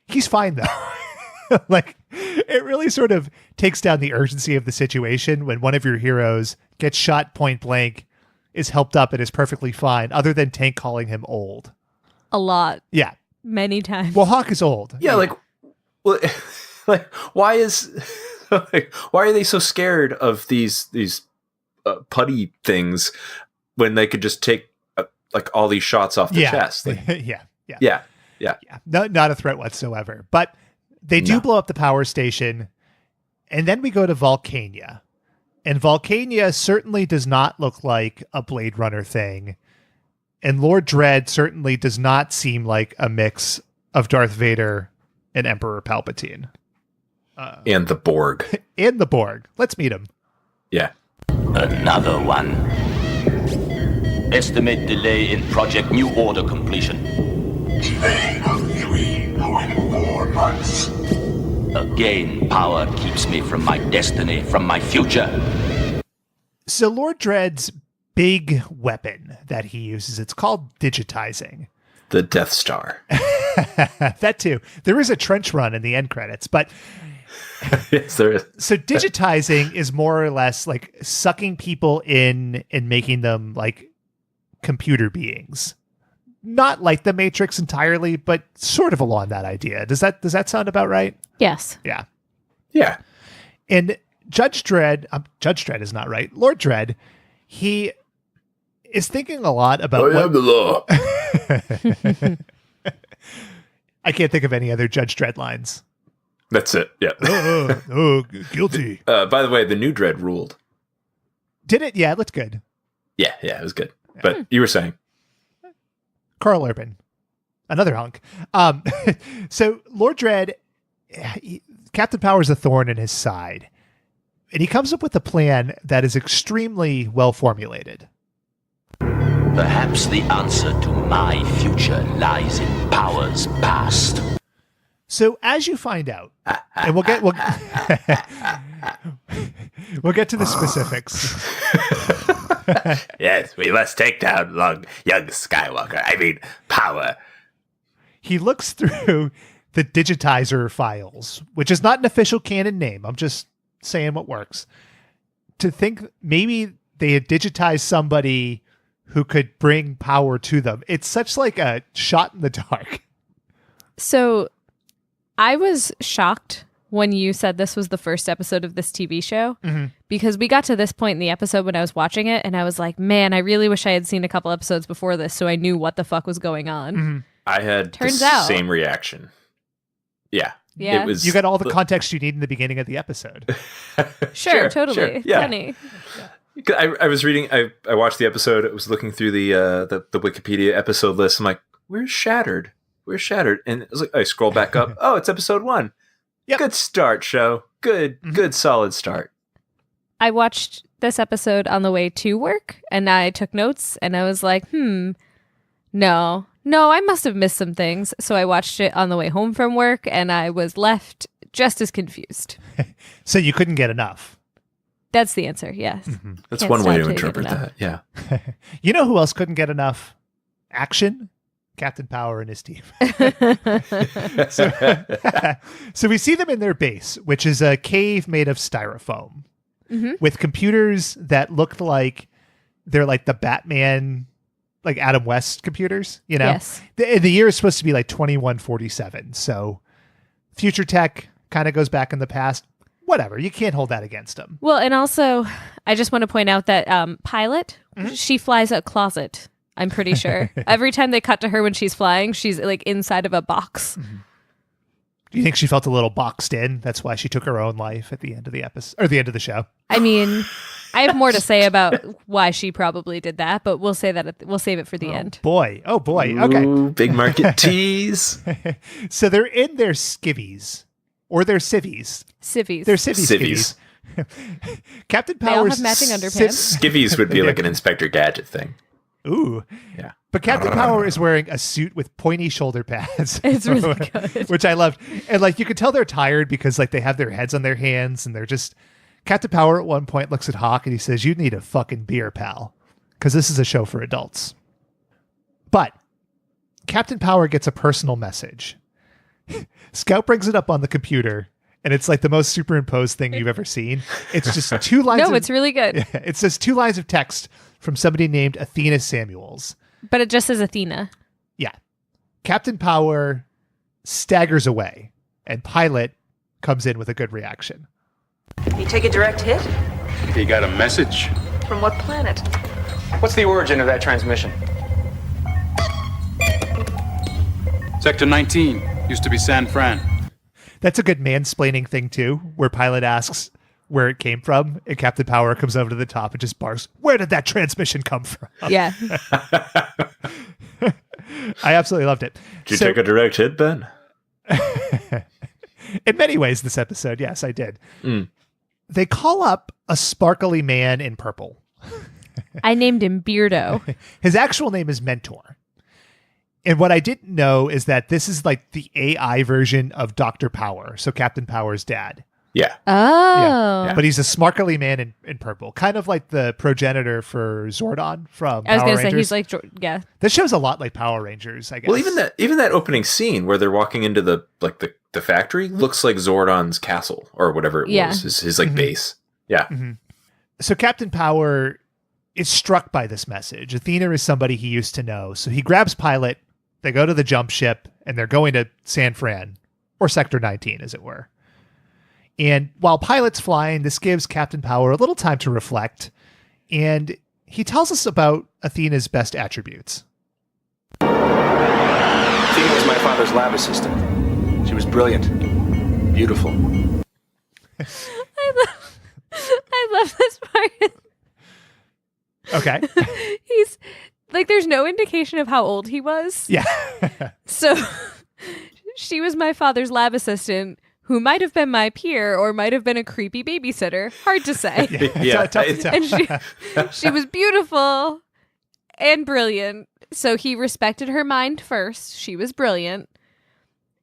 He's fine though. Like, it really sort of takes down the urgency of the situation when one of your heroes gets shot point blank, is helped up, and is perfectly fine, other than Tank calling him old. A lot. Yeah. Many times. Well, Hawk is old. Yeah, well, like why are they so scared of these putty things when they could just take like all these shots off the chest? Like, yeah. Not a threat whatsoever. But they do blow up the power station, and then we go to Volcania. And Volcania certainly does not look like a Blade Runner thing. And Lord Dredd certainly does not seem like a mix of Darth Vader and Emperor Palpatine. And the Borg. And the Borg. Let's meet him. Yeah. Another one. Estimate delay in Project New Order completion. Delay of 3.4 months. Again, power keeps me from my destiny, from my future. So Lord Dredd's big weapon that he uses, it's called digitizing. The Death Star. That too. There is a trench run in the end credits, but Yes, there is. So digitizing is more or less like sucking people in and making them like computer beings. Not like the Matrix entirely, but sort of along that idea. Does that sound about right? Yes. Yeah. Yeah. And Judge Dredd is not right. Lord Dredd, he is thinking a lot about I am the law. I can't think of any other Judge Dredd lines. That's it. Yeah. Guilty. By the way, the new Dread ruled. Did it? Yeah, it looked good. Yeah, it was good. But you were saying. Carl Urban. Another hunk. So Lord Dredd, Captain Power's a thorn in his side. And he comes up with a plan that is extremely well formulated. Perhaps the answer to my future lies in Power's past. So as you find out, and we'll get we'll get to the specifics. Yes, we must take down young Skywalker. I mean, Power. He looks through the digitizer files, which is not an official canon name. I'm just saying what works. To think maybe they had digitized somebody who could bring power to them. It's such like a shot in the dark. So I was shocked when you said this was the first episode of this TV show, because we got to this point in the episode when I was watching it and I was like, man, I really wish I had seen a couple episodes before this so I knew what the fuck was going on. I had Turns the out. Same reaction. Yeah. Yeah. It was, You got all the context you need in the beginning of the episode. Sure, totally. Yeah. Funny. I was reading, I watched the episode. I was looking through the Wikipedia episode list. I'm like, where's Shattered? Where's Shattered? And it was like, I scroll back up. Oh, it's episode 1. Yep. Good start, show. Good solid start. I watched this episode on the way to work and I took notes and I was like, no, I must have missed some things. So I watched it on the way home from work and I was left just as confused. So you couldn't get enough. That's the answer, yes. That's Can't one way stop to till you get interpret enough. that. Yeah. You know who else couldn't get enough? Action. Captain Power and his team. So we see them in their base, which is a cave made of styrofoam with computers that look like they're like the Batman, like Adam West computers, you know? Yes. The year is supposed to be like 2147. So future tech kind of goes back in the past. Whatever. You can't hold that against them. Well, and also, I just want to point out that Pilot, she flies a closet. I'm pretty sure. Every time they cut to her when she's flying, she's like inside of a box. Do you think she felt a little boxed in? That's why she took her own life at the end of the episode or the end of the show. I mean, I have more to say about why she probably did that, but we'll say that we'll save it for the end. Boy. Okay. Ooh, big market tease. So they're in their skivvies or their civvies. Civvies. They're skivvies. Captain They all Power's have matching underpants. Skivvies would be like an Inspector Gadget thing. Ooh. Yeah. But Captain Power is wearing a suit with pointy shoulder pads. It's really good. Which I loved. And like you could tell they're tired because like they have their heads on their hands and they're just Captain Power at one point looks at Hawk and he says, "You need a fucking beer, pal." Because this is a show for adults. But Captain Power gets a personal message. Scout brings it up on the computer and it's like the most superimposed thing you've ever seen. It's just 2 lines. No, it's really good. It's just 2 lines of text from somebody named Athena Samuels. But it just says Athena. Yeah. Captain Power staggers away, and Pilot comes in with a good reaction. You take a direct hit? You got a message? From what planet? What's the origin of that transmission? Sector 19. Used to be San Fran. That's a good mansplaining thing, too, where Pilot asks where it came from, and Captain Power comes over to the top and just barks, "Where did that transmission come from?" Yeah. I absolutely loved it. Did you take a direct hit, Ben? In many ways, this episode, yes, I did. They call up a sparkly man in purple. I named him Beardo. His actual name is Mentor. And what I didn't know is that this is like the AI version of Dr. Power, so Captain Power's dad. Yeah. Oh. Yeah. But he's a sparkly man in purple, kind of like the progenitor for Zordon from I was Power going to say, Rangers. he's like, yeah. This show's a lot like Power Rangers, I guess. Well, even that opening scene where they're walking into the factory looks like Zordon's castle or whatever it was. His like base. Yeah. So Captain Power is struck by this message. Athena is somebody he used to know. So he grabs Pilot, they go to the jump ship, and they're going to San Fran, or Sector 19, as it were. And while Pilot's flying, this gives Captain Power a little time to reflect. And he tells us about Athena's best attributes. Athena was my father's lab assistant. She was brilliant, beautiful. I love this part. Okay. He's like, there's no indication of how old he was. Yeah. So she was my father's lab assistant, who might have been my peer or might have been a creepy babysitter. Hard to say. Yeah. Tough to tell. And she was beautiful and brilliant. So he respected her mind first. She was brilliant.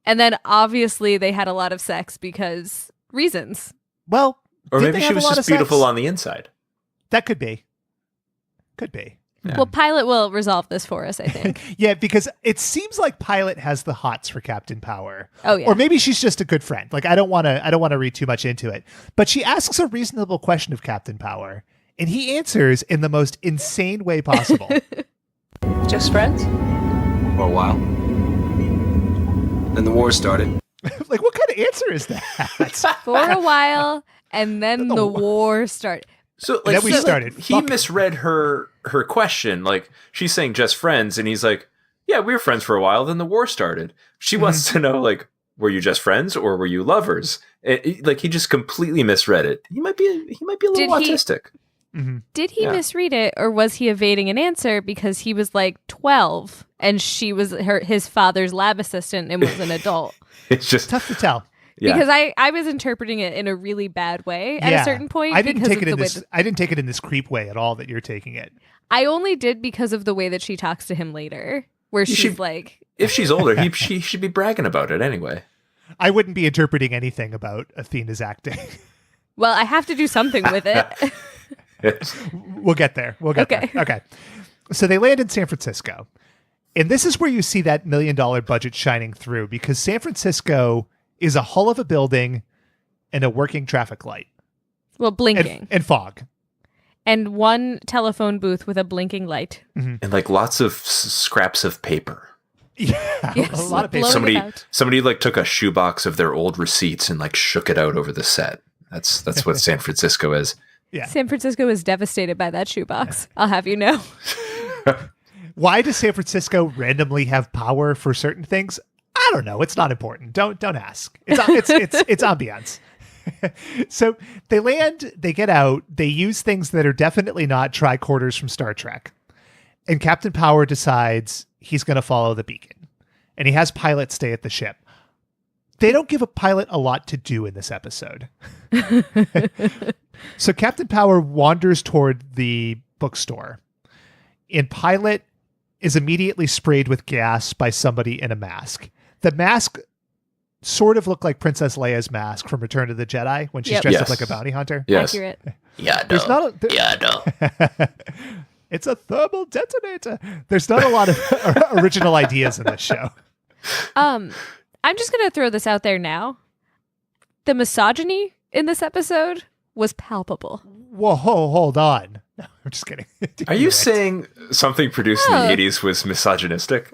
And then obviously they had a lot of sex because reasons. Well, or did maybe they she have was a lot just of beautiful sex? on the inside. That could be. Could be. Yeah. Well, Pilot will resolve this for us, I think. Yeah, because it seems like Pilot has the hots for Captain Power. Oh, yeah. Or maybe she's just a good friend. Like, I don't want to read too much into it. But she asks a reasonable question of Captain Power, and he answers in the most insane way possible. Just friends? For a while. Then the war started. Like, what kind of answer is that? For a while, and then the war started. So And then we started He fucking. misread her question. Like, she's saying just friends, and he's like, "Yeah, we were friends for a while. Then the war started." She wants to know, like, were you just friends or were you lovers? Like, he just completely misread it. He might be a little autistic. Did he misread it, or was he evading an answer because he was like 12 and she was his father's lab assistant and was an adult? It's just Tough to tell. Yeah. Because I was interpreting it in a really bad way at a certain point. I didn't because take of it in the way this. I didn't take it in this creep way at all that you're taking it. I only did because of the way that she talks to him later, where she's like, if she's older, she should be bragging about it anyway. I wouldn't be interpreting anything about Athena's acting. well, I have to do something with it. We'll get there. Okay. There. Okay. So they land in San Francisco. And this is where you see that $1 million budget shining through, because San Francisco is a hull of a building and a working traffic light. Well, blinking. And fog. And one telephone booth with a blinking light. And like lots of scraps of paper. Yeah. Yes, A lot of paper. blowing about. Somebody like took a shoebox of their old receipts and like shook it out over the set. That's what San Francisco is. Yeah. San Francisco is devastated by that shoebox. I'll have you know. Why does San Francisco randomly have power for certain things? I don't know. It's not important. Don't ask. It's ambiance. So they land, they get out, they use things that are definitely not tricorders from Star Trek. And Captain Power decides he's going to follow the beacon. And he has Pilot stay at the ship. They don't give a Pilot a lot to do in this episode. So Captain Power wanders toward the bookstore. And Pilot is immediately sprayed with gas by somebody in a mask. The mask sort of looked like Princess Leia's mask from Return of the Jedi when she's dressed up like a bounty hunter. Yes. Accurate. Yeah, There's not It's a thermal detonator. There's not a lot of original ideas in this show. I'm just going to throw this out there now. The misogyny in this episode was palpable. Whoa, hold on. No, I'm just kidding. Are you saying something produced in the 80s was misogynistic?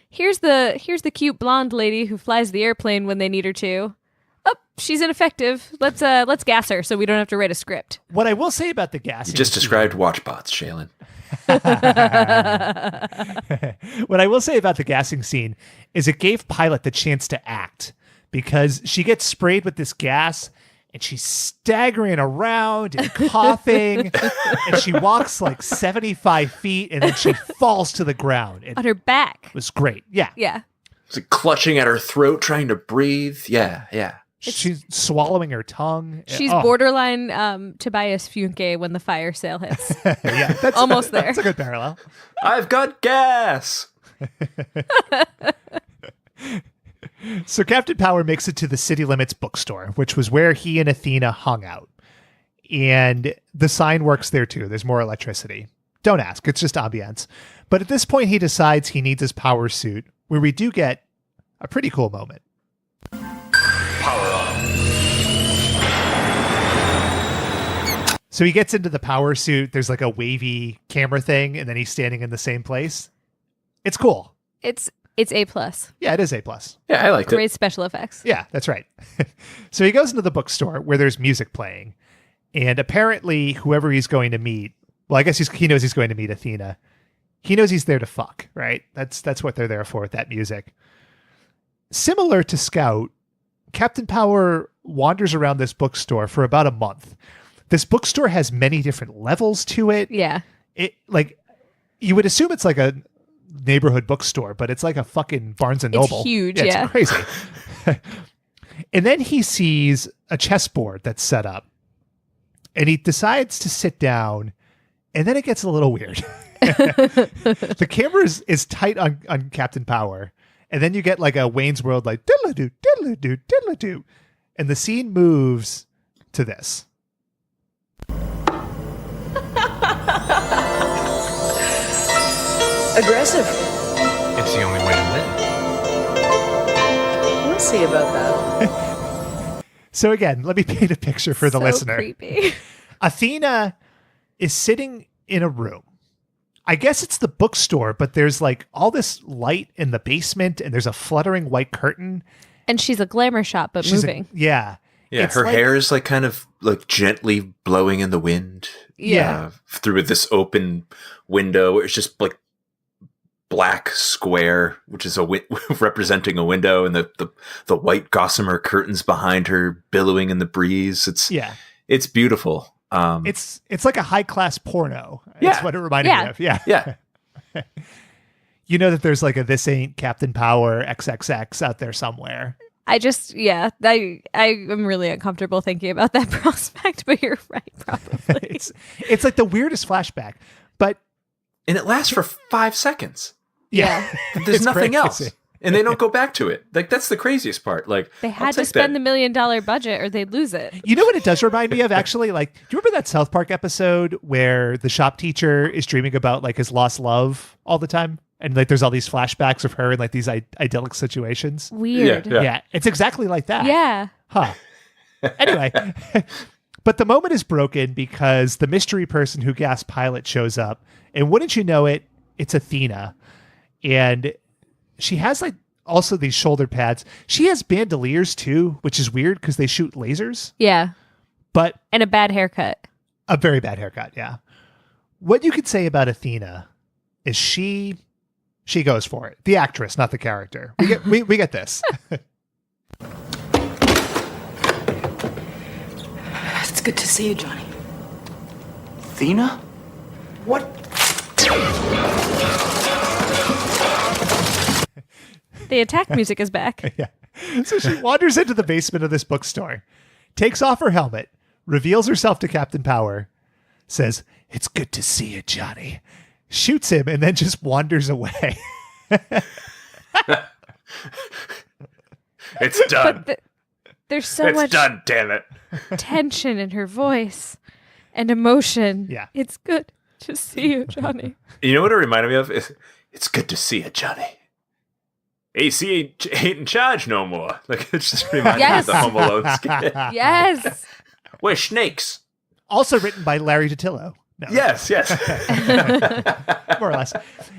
Here's the cute blonde lady who flies the airplane when they need her to. Oh, she's ineffective. Let's gas her so we don't have to write a script. What I will say about the gassing... You just described watchbots, Shaylin. What I will say about the gassing scene is it gave Pilot the chance to act, because she gets sprayed with this gas and she's staggering around and coughing and she walks like 75 feet and then she falls to the ground. On her back. It was great. Yeah. Yeah. It's like clutching at her throat, trying to breathe. Yeah. She's swallowing her tongue. She's borderline Tobias Funke when the fire sale hits. Yeah, that's almost there. That's a good parallel. I've got gas. So Captain Power makes it to the City Limits bookstore, which was where he and Athena hung out. And the sign works there too. There's more electricity. Don't ask. It's just ambience. But at this point, he decides he needs his power suit, where we do get a pretty cool moment. Power on. So he gets into the power suit. There's like a wavy camera thing, and then he's standing in the same place. It's cool. It's A+. Yeah, it is A+. Yeah, I liked it. Great special effects. Yeah, that's right. So he goes into the bookstore where there's music playing. And apparently, whoever he's going to meet Well, I guess he knows he's going to meet Athena. He knows he's there to fuck, right? That's what they're there for with that music. Similar to Scout, Captain Power wanders around this bookstore for about a month. This bookstore has many different levels to it. Yeah. It like you would assume it's like a neighborhood bookstore, but it's like a fucking Barnes and Noble. It's huge, It's crazy. And then he sees a chessboard that's set up. And he decides to sit down, and then it gets a little weird. The camera is tight on Captain Power, and then you get like a Wayne's World, like diddle-a-doo, diddle-a-doo, diddle-a-doo. And the scene moves to this. Aggressive. It's the only way to win. We'll see about that. So again, let me paint a picture for the listener. Creepy. Athena is sitting in a room. I guess it's the bookstore, but there's like all this light in the basement, and there's a fluttering white curtain. And she's a glamour shot, but moving. Yeah. Yeah, It's her like- hair is like kind of like gently blowing in the wind. Yeah. Through this open window. It's just like black square, which is representing a window, and the white gossamer curtains behind her billowing in the breeze. It's beautiful. It's like a high class porno. Yeah. That's what it reminded me of. Yeah. Yeah. You know that there's like a This Ain't Captain Power XXX out there somewhere. I am really uncomfortable thinking about that prospect, but you're right, probably. It's like the weirdest flashback, and it lasts for 5 seconds. Yeah. There's It's nothing crazy. else. And they don't go back to it. Like, that's the craziest part. Like, They had to spend the $1 million budget or they'd lose it. You know what it does remind me of, actually? Like, do you remember that South Park episode where the shop teacher is dreaming about like his lost love all the time? And like there's all these flashbacks of her in like these idyllic situations. Weird. Yeah. It's exactly like that. Yeah. Huh. Anyway, but the moment is broken because the mystery person who gas pilot shows up. And wouldn't you know it, it's Athena. And she has like also these shoulder pads. She has bandoliers too, which is weird because they shoot lasers. Yeah. But and a bad haircut. A very bad haircut, yeah. What you could say about Athena is she goes for it. The actress, not the character. We get this. It's good to see you, Johnny. Athena? What? The attack music is back. Yeah. So she wanders into the basement of this bookstore, takes off her helmet, reveals herself to Captain Power, says, "It's good to see you, Johnny," shoots him, and then just wanders away. It's done. But there's so it's much done, damn it. tension in her voice and emotion. Yeah. It's good to see you, Johnny. You know what it reminded me of? It's good to see you, Johnny. AC ain't in charge no more. Like, it just reminded me of the Home Alone skit. Yes. We're snakes. Also written by Larry DiTillo. No. Yes. More or less.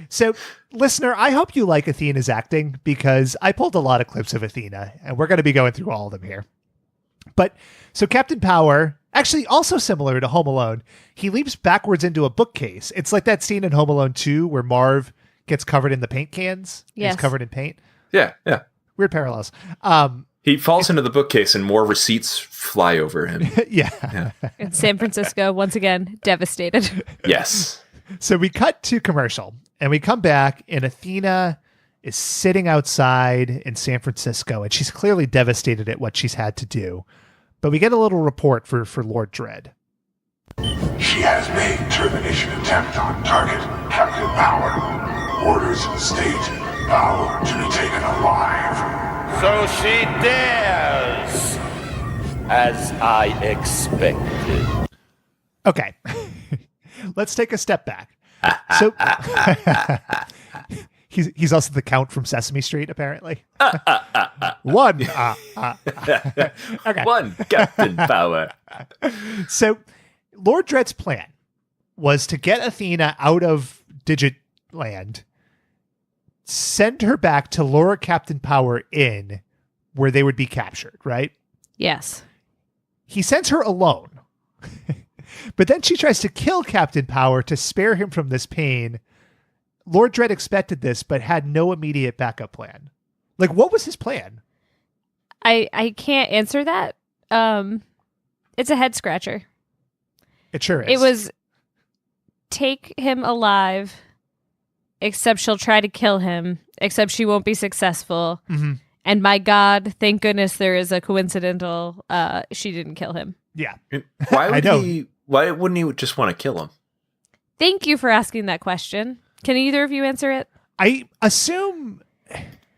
So, listener, I hope you like Athena's acting because I pulled a lot of clips of Athena, and we're going to be going through all of them here. But, so Captain Power, actually also similar to Home Alone, he leaps backwards into a bookcase. It's like that scene in Home Alone 2 where Marv gets covered in the paint cans. Yes. He's covered in paint. Yeah. Weird parallels. He falls into the bookcase and more receipts fly over him. Yeah. In San Francisco, once again, devastated. Yes. So we cut to commercial and we come back and Athena is sitting outside in San Francisco and she's clearly devastated at what she's had to do. But we get a little report for Lord Dredd. She has made termination attempt on target, Captain Power. Orders state power to be taken alive. So she dares, as I expected. Okay. Let's take a step back. So he's also the Count from Sesame Street, apparently. One. Okay. One Captain Power. So Lord Dredd's plan was to get Athena out of Digitland, send her back to lure Captain Power in where they would be captured, right? Yes. He sends her alone. But then she tries to kill Captain Power to spare him from this pain. Lord Dredd expected this, but had no immediate backup plan. Like, what was his plan? I can't answer that. It's a head scratcher. It sure is. It was take him alive, except she'll try to kill him, except she won't be successful. Mm-hmm. And my God, thank goodness there is a coincidental, she didn't kill him. Yeah. Why wouldn't he just want to kill him? Thank you for asking that question. Can either of you answer it? I assume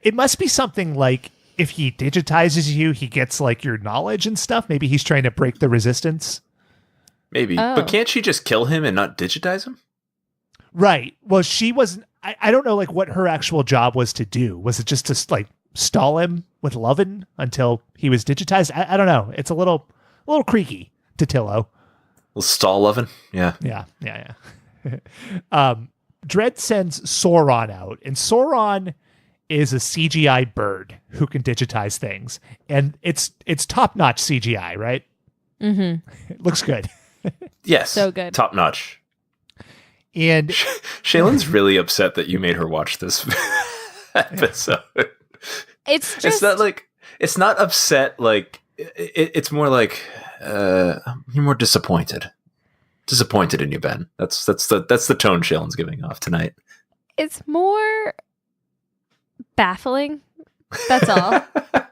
it must be something like if he digitizes you, he gets like your knowledge and stuff. Maybe he's trying to break the resistance. Maybe. Oh. But can't she just kill him and not digitize him? Right. Well, she wasn't. I don't know like what her actual job was to do. Was it just to like stall him with lovin' until he was digitized? I don't know. It's a little creaky to Tillo. Well, stall loving. Yeah. Yeah. Dredd sends Sauron out, and Sauron is a CGI bird who can digitize things, and it's top-notch CGI, right? Mm-hmm. It looks good. Yes. So good. Top notch. And Shaylin's really upset that you made her watch this episode. It's not upset. Like it's more like you're more disappointed. Disappointed in you, Ben. That's the tone Shaylin's giving off tonight. It's more baffling. That's all.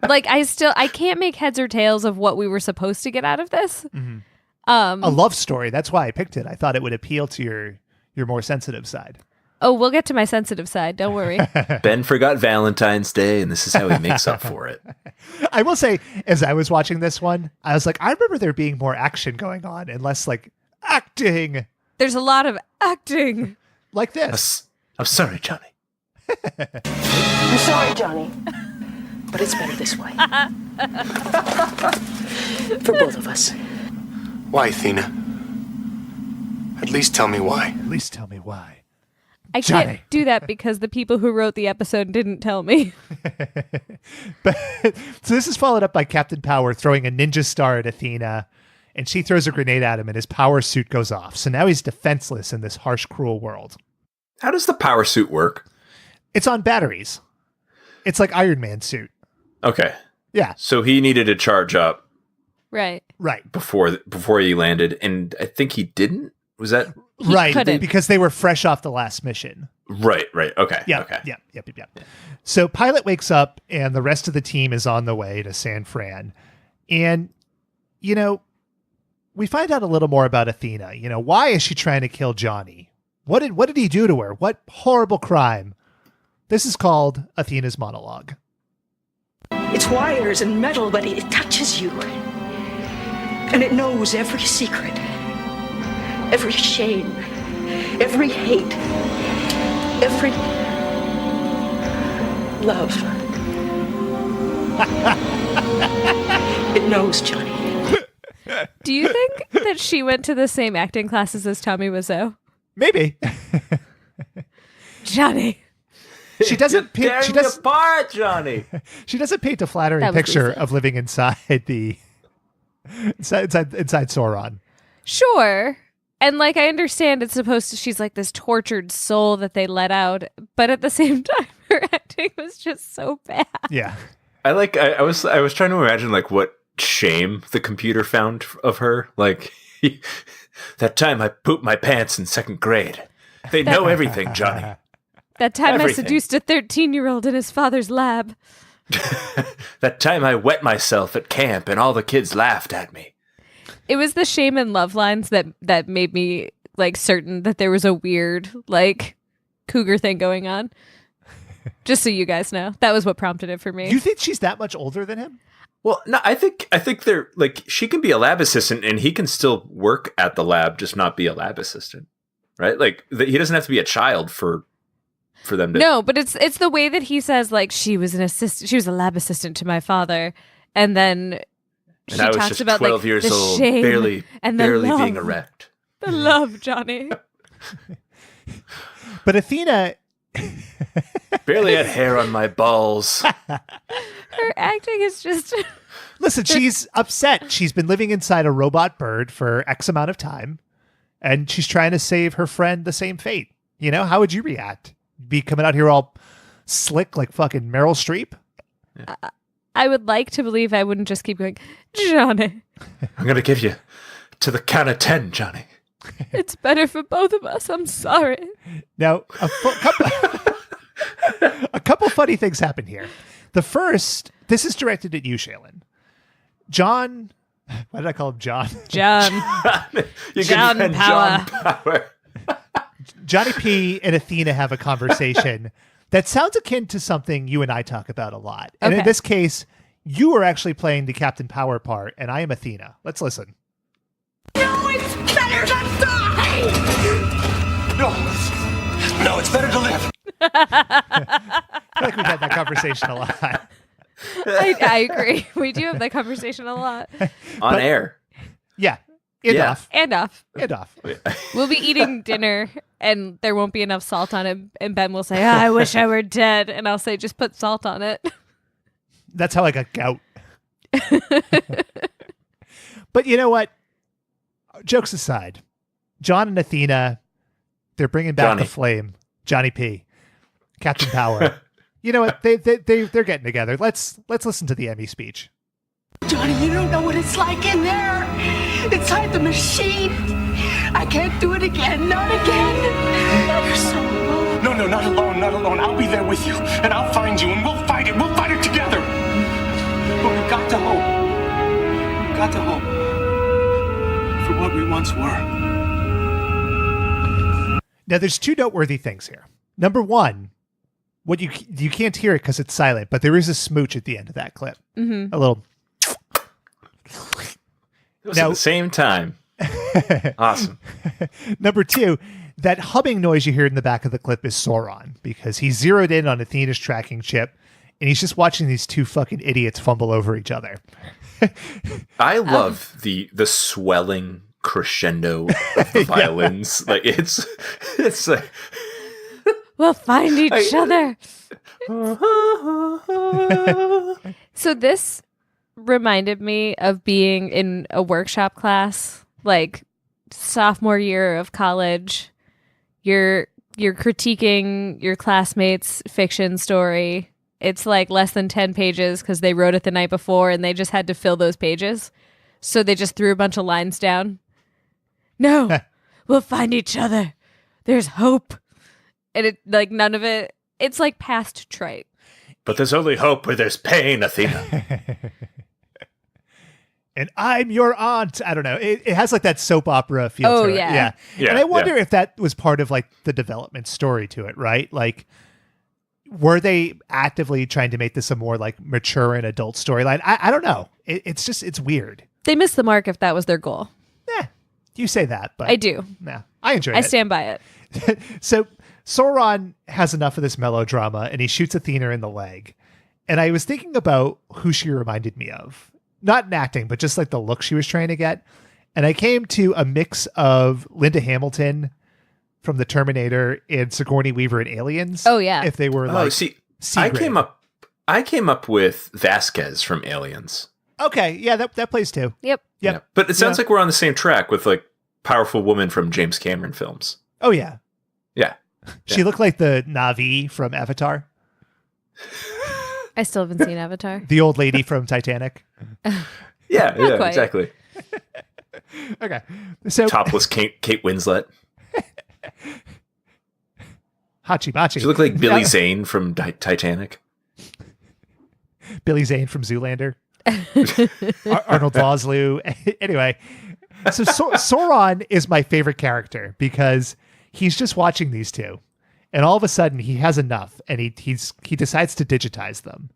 Like I can't make heads or tails of what we were supposed to get out of this. Mm-hmm. A love story. That's why I picked it. I thought it would appeal to your more sensitive side. Oh, we'll get to my sensitive side. Don't worry. Ben forgot Valentine's Day, and this is how he makes up for it. I will say, as I was watching this one, I was like, I remember there being more action going on and less like acting. There's a lot of acting. Like this. I'm sorry, Johnny. I'm sorry, Johnny. But it's better this way. For both of us. Why, Athena? At least tell me why. At least tell me why. I Johnny. can't do that because the people who wrote the episode didn't tell me. So this is followed up by Captain Power throwing a ninja star at Athena, and she throws a grenade at him, and his power suit goes off. So now he's defenseless in this harsh, cruel world. How does the power suit work? It's on batteries. It's like Iron Man's suit. Okay. Yeah. So he needed to charge up Right. before he landed, and I think he didn't. Was that right? Couldn't. Because they were fresh off the last mission. right? Okay. Yeah. Okay. Yep. So Pilot wakes up, and the rest of the team is on the way to San Fran, and we find out a little more about Athena. Why is she trying to kill Johnny? What did he do to her? What horrible crime? This is called Athena's monologue. It's wires and metal, but it touches you. And it knows every secret, every shame, every hate, every love. It knows, Johnny. Do you think that she went to the same acting classes as Tommy Wiseau? Maybe. Johnny. She doesn't paint. She does apart, Johnny. She doesn't paint a flattering That was picture Lisa. of living inside inside Sauron. Sure. And like I understand it's supposed to she's like this tortured soul that they let out, but at the same time her acting was just so bad. Yeah. I was trying to imagine like what shame the computer found of her. Like that time I pooped my pants in second grade. They know everything, Johnny. That time Everything. I seduced a 13-year-old in his father's lab. That time I wet myself at camp and all the kids laughed at me. It was the shame and love lines that made me like certain that there was a weird like cougar thing going on. Just so you guys know, that was what prompted it for me. You think she's that much older than him? Well, no, I think they're like she can be a lab assistant and he can still work at the lab, just not be a lab assistant, right? Like he doesn't have to be a child for them to. No, but it's the way that he says like she was a lab assistant to my father, and then she And I was talks just about 12 like years the old, shame barely and the love. being erect. The love, Johnny. But Athena Barely had hair on my balls. Her acting is just Listen, she's upset. She's been living inside a robot bird for X amount of time, and she's trying to save her friend the same fate. You know, how would you react? Be coming out here all slick like fucking Meryl Streep? I would like to believe I wouldn't just keep going, Johnny. I'm going to give you to the count of 10, Johnny. It's better for both of us. I'm sorry. Now, a couple funny things happen here. The first, this is directed at you, Shaylin. John, why did I call him John? John. John Power. Johnny P and Athena have a conversation that sounds akin to something you and I talk about a lot. And in this case, you are actually playing the Captain Power part, and I am Athena. Let's listen. No, it's better to die! No, it's better to live. I feel like we've had that conversation a lot. I agree. We do have that conversation a lot. On air. Yeah. Off. And off. We'll be eating dinner and there won't be enough salt on it. And Ben will say, I wish I were dead. And I'll say, just put salt on it. That's how I got gout. But you know what? Jokes aside, John and Athena, they're bringing back the flame. Johnny P. Captain Power. You know what? They're getting together. Let's listen to the Emmy speech. Johnny, you don't know what it's like in there. Inside the machine. I can't do it again. Not again. You're so alone. No, not alone. I'll be there with you. And I'll find you and we'll fight it. We'll fight it together. But we've got to hope. We've got to hope for what we once were. Now, there's two noteworthy things here. Number one, what you can't hear it because it's silent, but there is a smooch at the end of that clip. Mm-hmm. A little. It was at the same time. Awesome. Number two, that humming noise you hear in the back of the clip is Sauron because he's zeroed in on Athena's tracking chip and he's just watching these two fucking idiots fumble over each other. I love the swelling crescendo of the violins. Like it's like we'll find each other. So this reminded me of being in a workshop class, like sophomore year of college. You're critiquing your classmates' fiction story. It's like less than 10 pages because they wrote it the night before and they just had to fill those pages. So they just threw a bunch of lines down. No, we'll find each other. There's hope. And it like none of it. It's like past trite. But there's only hope where there's pain, Athena. And I'm your aunt. I don't know. It has like that soap opera feel to it. Yeah. And I wonder if that was part of like the development story to it, right? Like, were they actively trying to make this a more like mature and adult storyline? I don't know. It's weird. They missed the mark if that was their goal. You say that, but I do. Nah, I enjoy it. I stand by it. So Sauron has enough of this melodrama and he shoots Athena in the leg. And I was thinking about who she reminded me of. Not in acting, but just like the look she was trying to get. And I came to a mix of Linda Hamilton from The Terminator and Sigourney Weaver in Aliens. Oh, yeah. If they were like I came up with Vasquez from Aliens. Okay, yeah, that plays too. Yep. Yeah. But it sounds like we're on the same track with like powerful woman from James Cameron films. Oh, yeah. Yeah. She looked like the Na'vi from Avatar. I still haven't seen Avatar. The old lady from Titanic. Yeah, quite. Exactly. Okay. So topless Kate Winslet. Hachi Machi. She looked like Billy Zane from Titanic. Billy Zane from Zoolander. Arnold Vosloo. Anyway, so Sauron is my favorite character because he's just watching these two, and all of a sudden he has enough, and he decides to digitize them.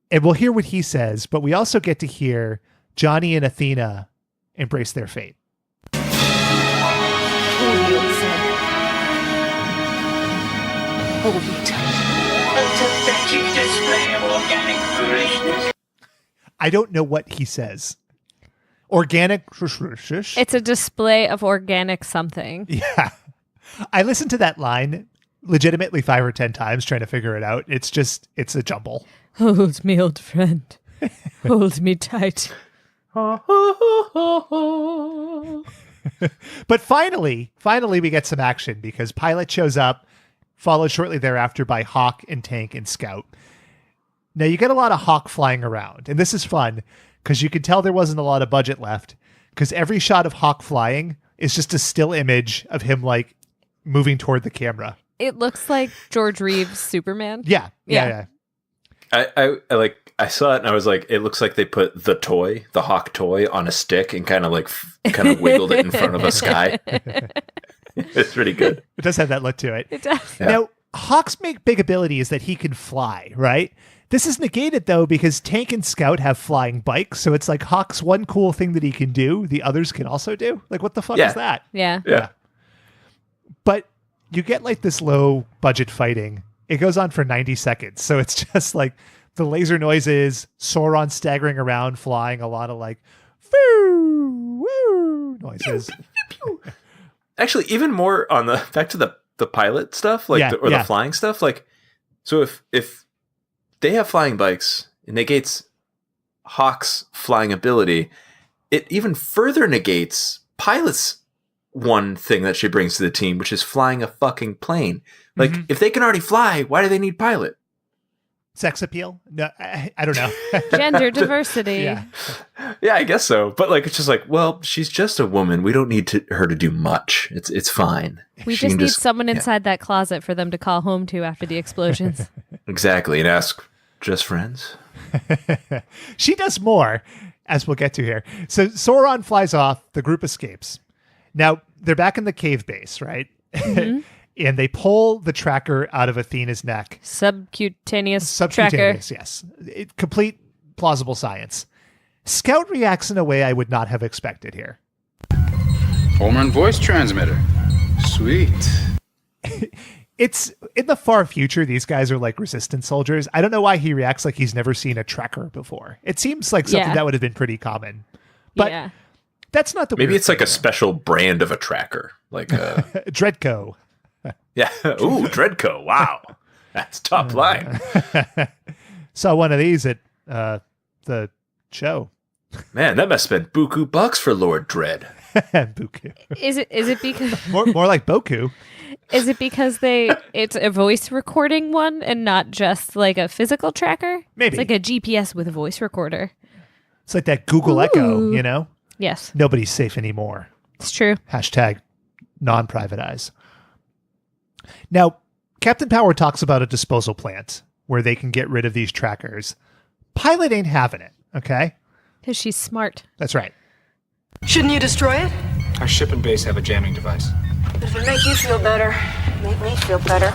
And we'll hear what he says, but we also get to hear Johnny and Athena embrace their fate. Hold me tight. A pathetic display of organic foolishness. I don't know what he says. Organic. It's a display of organic something. Yeah. I listened to that line legitimately 5 or 10 times trying to figure it out. It's a jumble. Oh, it's me old friend. Hold me tight. But finally we get some action because Pilot shows up, followed shortly thereafter by Hawk and Tank and Scout. Now you get a lot of Hawk flying around, and this is fun because you can tell there wasn't a lot of budget left because every shot of Hawk flying is just a still image of him like moving toward the camera. It looks like George Reeves' Superman. Yeah. I saw it and I was like, it looks like they put the Hawk toy on a stick and kind of wiggled it in front of a sky. It's pretty good. It does have that look to it. It does. Yeah. Now, Hawk's big ability is that he can fly, right? This is negated, though, because Tank and Scout have flying bikes, so it's like Hawk's one cool thing that he can do, the others can also do. Like, what the fuck is that? Yeah. But you get, like, this low-budget fighting. It goes on for 90 seconds, so it's just, like, the laser noises, Sauron staggering around, flying, a lot of, like, foo, woo noises. Actually, even more on back to the pilot stuff, the flying stuff. Like, so if they have flying bikes, it negates Hawk's flying ability. It even further negates Pilot's one thing that she brings to the team, which is flying a fucking plane. Like, if they can already fly, why do they need Pilot? Sex appeal? No, I don't know. Gender diversity. Yeah, I guess so. But like, it's just like, well, she's just a woman. We don't need her to do much. It's fine. We just need someone inside that closet for them to call home to after the explosions. Exactly. And ask, just friends? She does more, as we'll get to here. So Sauron flies off. The group escapes. Now, they're back in the cave base, right? Mm-hmm. And they pull the tracker out of Athena's neck. Subcutaneous tracker. Yes. Complete plausible science. Scout reacts in a way I would not have expected here. Homerun voice transmitter. Sweet. It's in the far future. These guys are like resistance soldiers. I don't know why he reacts like he's never seen a tracker before. It seems like something that would have been pretty common. But that's not the Maybe weird it's like thing a special brand of a tracker. Like Dreadco. Yeah. Ooh, Dreadco. Wow. That's top line. Saw one of these at the show. Man, that must have been buku bucks for Lord Dread. Buku. Is it because more like Boku? Is it because it's a voice recording one and not just like a physical tracker? Maybe. It's like a GPS with a voice recorder. It's like that Google Echo, you know? Yes. Nobody's safe anymore. It's true. Hashtag non-privatize. Now, Captain Power talks about a disposal plant where they can get rid of these trackers. Pilot ain't having it, okay? Because she's smart. That's right. Shouldn't you destroy it? Our ship and base have a jamming device. If it make you feel better, make me feel better.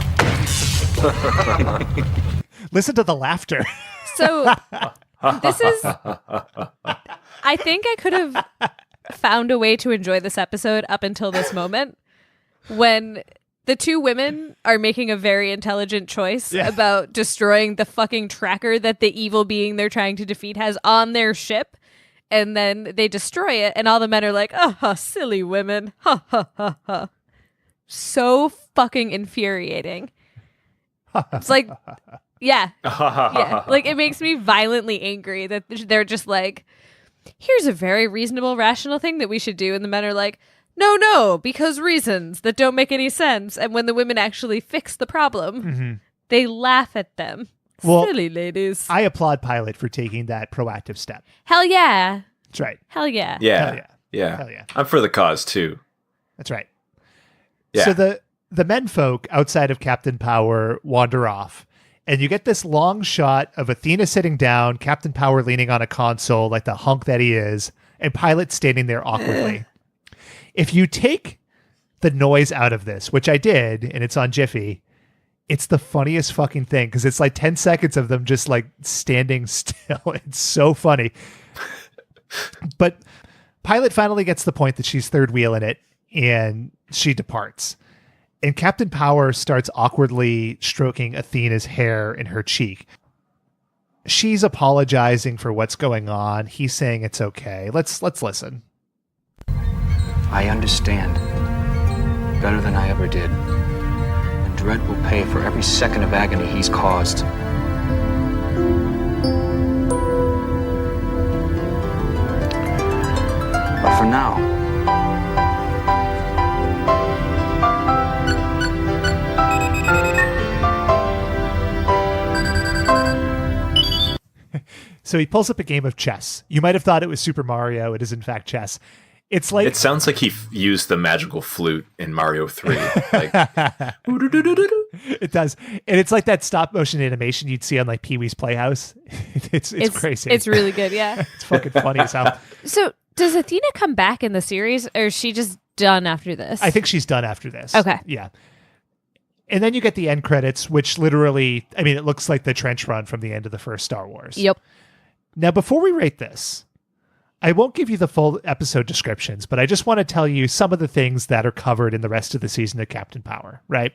Listen to the laughter. So, this is... I think I could have found a way to enjoy this episode up until this moment when the two women are making a very intelligent choice about destroying the fucking tracker that the evil being they're trying to defeat has on their ship. And then they destroy it, and all the men are like, oh, silly women. Ha, ha, ha, ha. So fucking infuriating. It's like, yeah. Like, it makes me violently angry that they're just like, here's a very reasonable, rational thing that we should do. And the men are like, no, because reasons that don't make any sense. And when the women actually fix the problem, they laugh at them. Well, silly ladies. I applaud Pilot for taking that proactive step. Hell yeah. That's right. Hell yeah. Yeah. Hell yeah. I'm for the cause too. That's right. Yeah. So the menfolk outside of Captain Power wander off, and you get this long shot of Athena sitting down, Captain Power leaning on a console like the hunk that he is, and Pilot standing there awkwardly. If you take the noise out of this, which I did, and it's on Jiffy, it's the funniest fucking thing because it's like 10 seconds of them just like standing still. It's so funny. But Pilot finally gets the point that she's third wheel in it, and she departs. And Captain Power starts awkwardly stroking Athena's hair in her cheek. She's apologizing for what's going on. He's saying it's okay. Let's listen. I understand. Better than I ever did. And Dread will pay for every second of agony he's caused. now? So he pulls up a game of chess. You might have thought it was Super Mario. It is in fact chess. It's like it sounds like he used the magical flute in Mario 3. Like, it does, and it's like that stop motion animation you'd see on like Pee-wee's Playhouse. It's crazy. It's really good. Yeah, it's fucking funny as hell. So does Athena come back in the series, or is she just done after this? I think she's done after this. Okay. Yeah. And then you get the end credits, which literally, I mean, it looks like the trench run from the end of the first Star Wars. Yep. Now, before we rate this, I won't give you the full episode descriptions, but I just want to tell you some of the things that are covered in the rest of the season of Captain Power, right?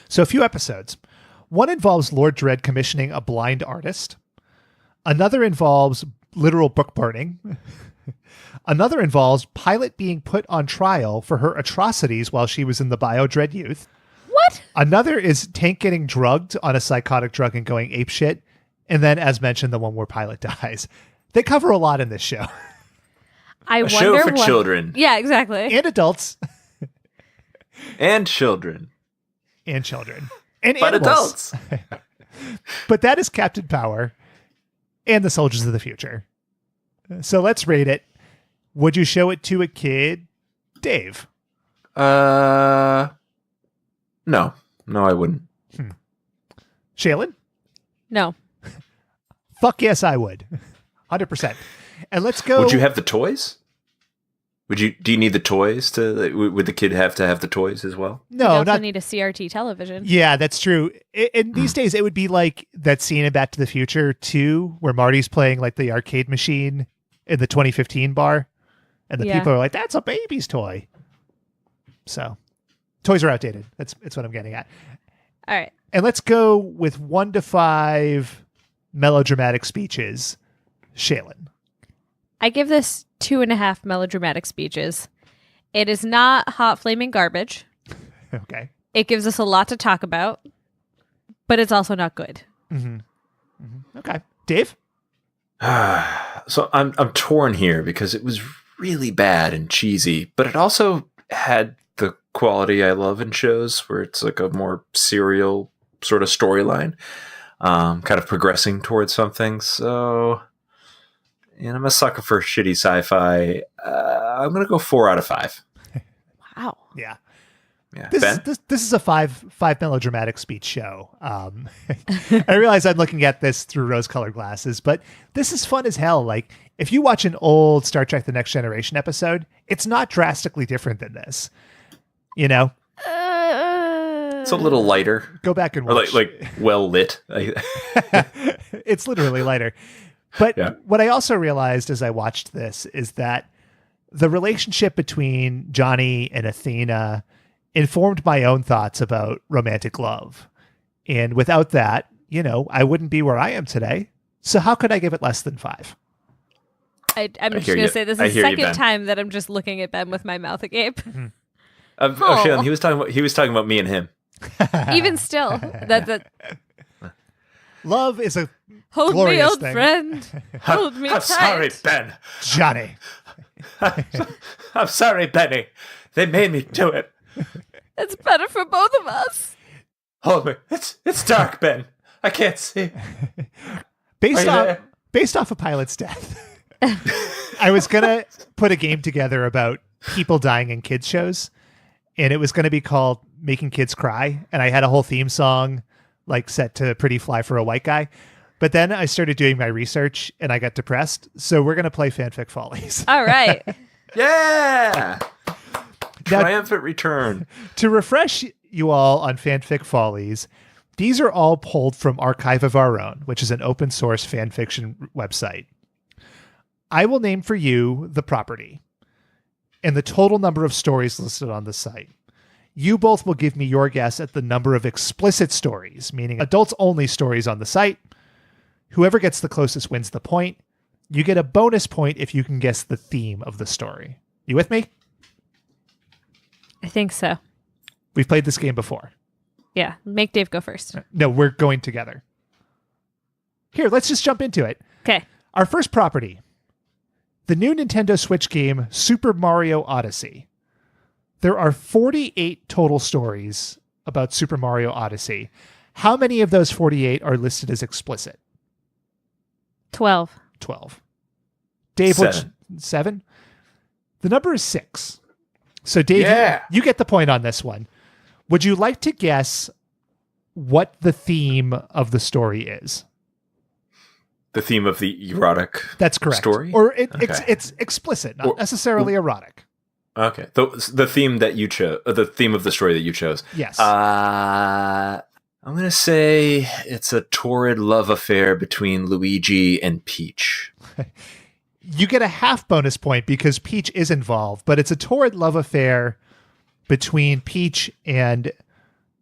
So a few episodes. One involves Lord Dredd commissioning a blind artist. Another involves literal book burning. Another involves Pilot being put on trial for her atrocities while she was in the Bio-Dread Youth. What? Another is Tank getting drugged on a psychotic drug and going apeshit. And then, as mentioned, the one where Pilot dies. They cover a lot in this show. I wonder show for children. Yeah, exactly. And adults. And children. And children. And but animals. Adults. But that is Captain Power and the Soldiers of the Future. So let's rate it. Would you show it to a kid? Dave? No. No, I wouldn't. Shaylin? No. Fuck yes, I would. 100%. And let's go. Would you have the toys? Do you need the toys would the kid have to have the toys as well? You No, also not. need a CRT television. Yeah, that's true. In these days, it would be like that scene in Back to the Future 2 where Marty's playing like the arcade machine in the 2015 bar. And the people are like, that's a baby's toy. So toys are outdated. That's what I'm getting at. All right. And let's go with 1 to 5 melodramatic speeches. Shaylin. I give this 2.5 melodramatic speeches. It is not hot flaming garbage. Okay. It gives us a lot to talk about, but it's also not good. Mm-hmm. Mm-hmm. Okay. Dave? So I'm torn here because it was really bad and cheesy, but it also had the quality I love in shows where it's like a more serial sort of storyline, kind of progressing towards something. So, and I'm a sucker for shitty sci-fi. I'm going to go 4 out of 5. Wow. Yeah. Yeah. This is a five melodramatic speech show. I realize I'm looking at this through rose-colored glasses, but this is fun as hell. Like, if you watch an old Star Trek The Next Generation episode, it's not drastically different than this. You know? It's a little lighter. Go back and watch. Or like well lit. It's literally lighter. But what I also realized as I watched this is that the relationship between Johnny and Athena informed my own thoughts about romantic love. And without that, you know, I wouldn't be where I am today. So how could I give it less than 5? I'm just going to say this is the second time that I'm just looking at Ben with my mouth agape. Mm-hmm. Shaylin, he was talking about me and him. Even still, that love is a hold me, glorious old thing. friend. Hold me I'm tight. sorry, Ben. Johnny. I'm sorry, Benny. They made me do it. It's better for both of us. Hold me. It's dark, Ben. I can't see. Based off of Pilot's death, I was gonna put a game together about people dying in kids shows, and it was gonna be called Making Kids Cry, and I had a whole theme song like set to Pretty Fly for a White Guy. But then I started doing my research and I got depressed. So we're gonna play Fanfic Follies. All right. Yeah. Now, Triumphant return. to refresh you all on Fanfic Follies, these are all pulled from Archive of Our Own, which is an open source fan fiction website. I will name for you the property and the total number of stories listed on the site. You both will give me your guess at the number of explicit stories, meaning adults only stories on the site. Whoever gets the closest wins the point. You get a bonus point if you can guess the theme of the story. You with me? I think so. We've played this game before. Yeah. Make Dave go first. No, we're going together. Here, let's just jump into it. Okay. Our first property, The new Nintendo Switch game, Super Mario Odyssey. There are 48 total stories about Super Mario Odyssey. How many of those 48 are listed as explicit? 12. 12. Dave, 7? The number is 6. So, Dave, you get the point on this one. Would you like to guess what the theme of the story is? The theme of the erotic That's correct. Story? Or it's explicit, not necessarily erotic. Okay. The theme that you chose, the theme of the story that you chose. Yes. I'm going to say it's a torrid love affair between Luigi and Peach. You get a half bonus point because Peach is involved, but it's a torrid love affair between Peach and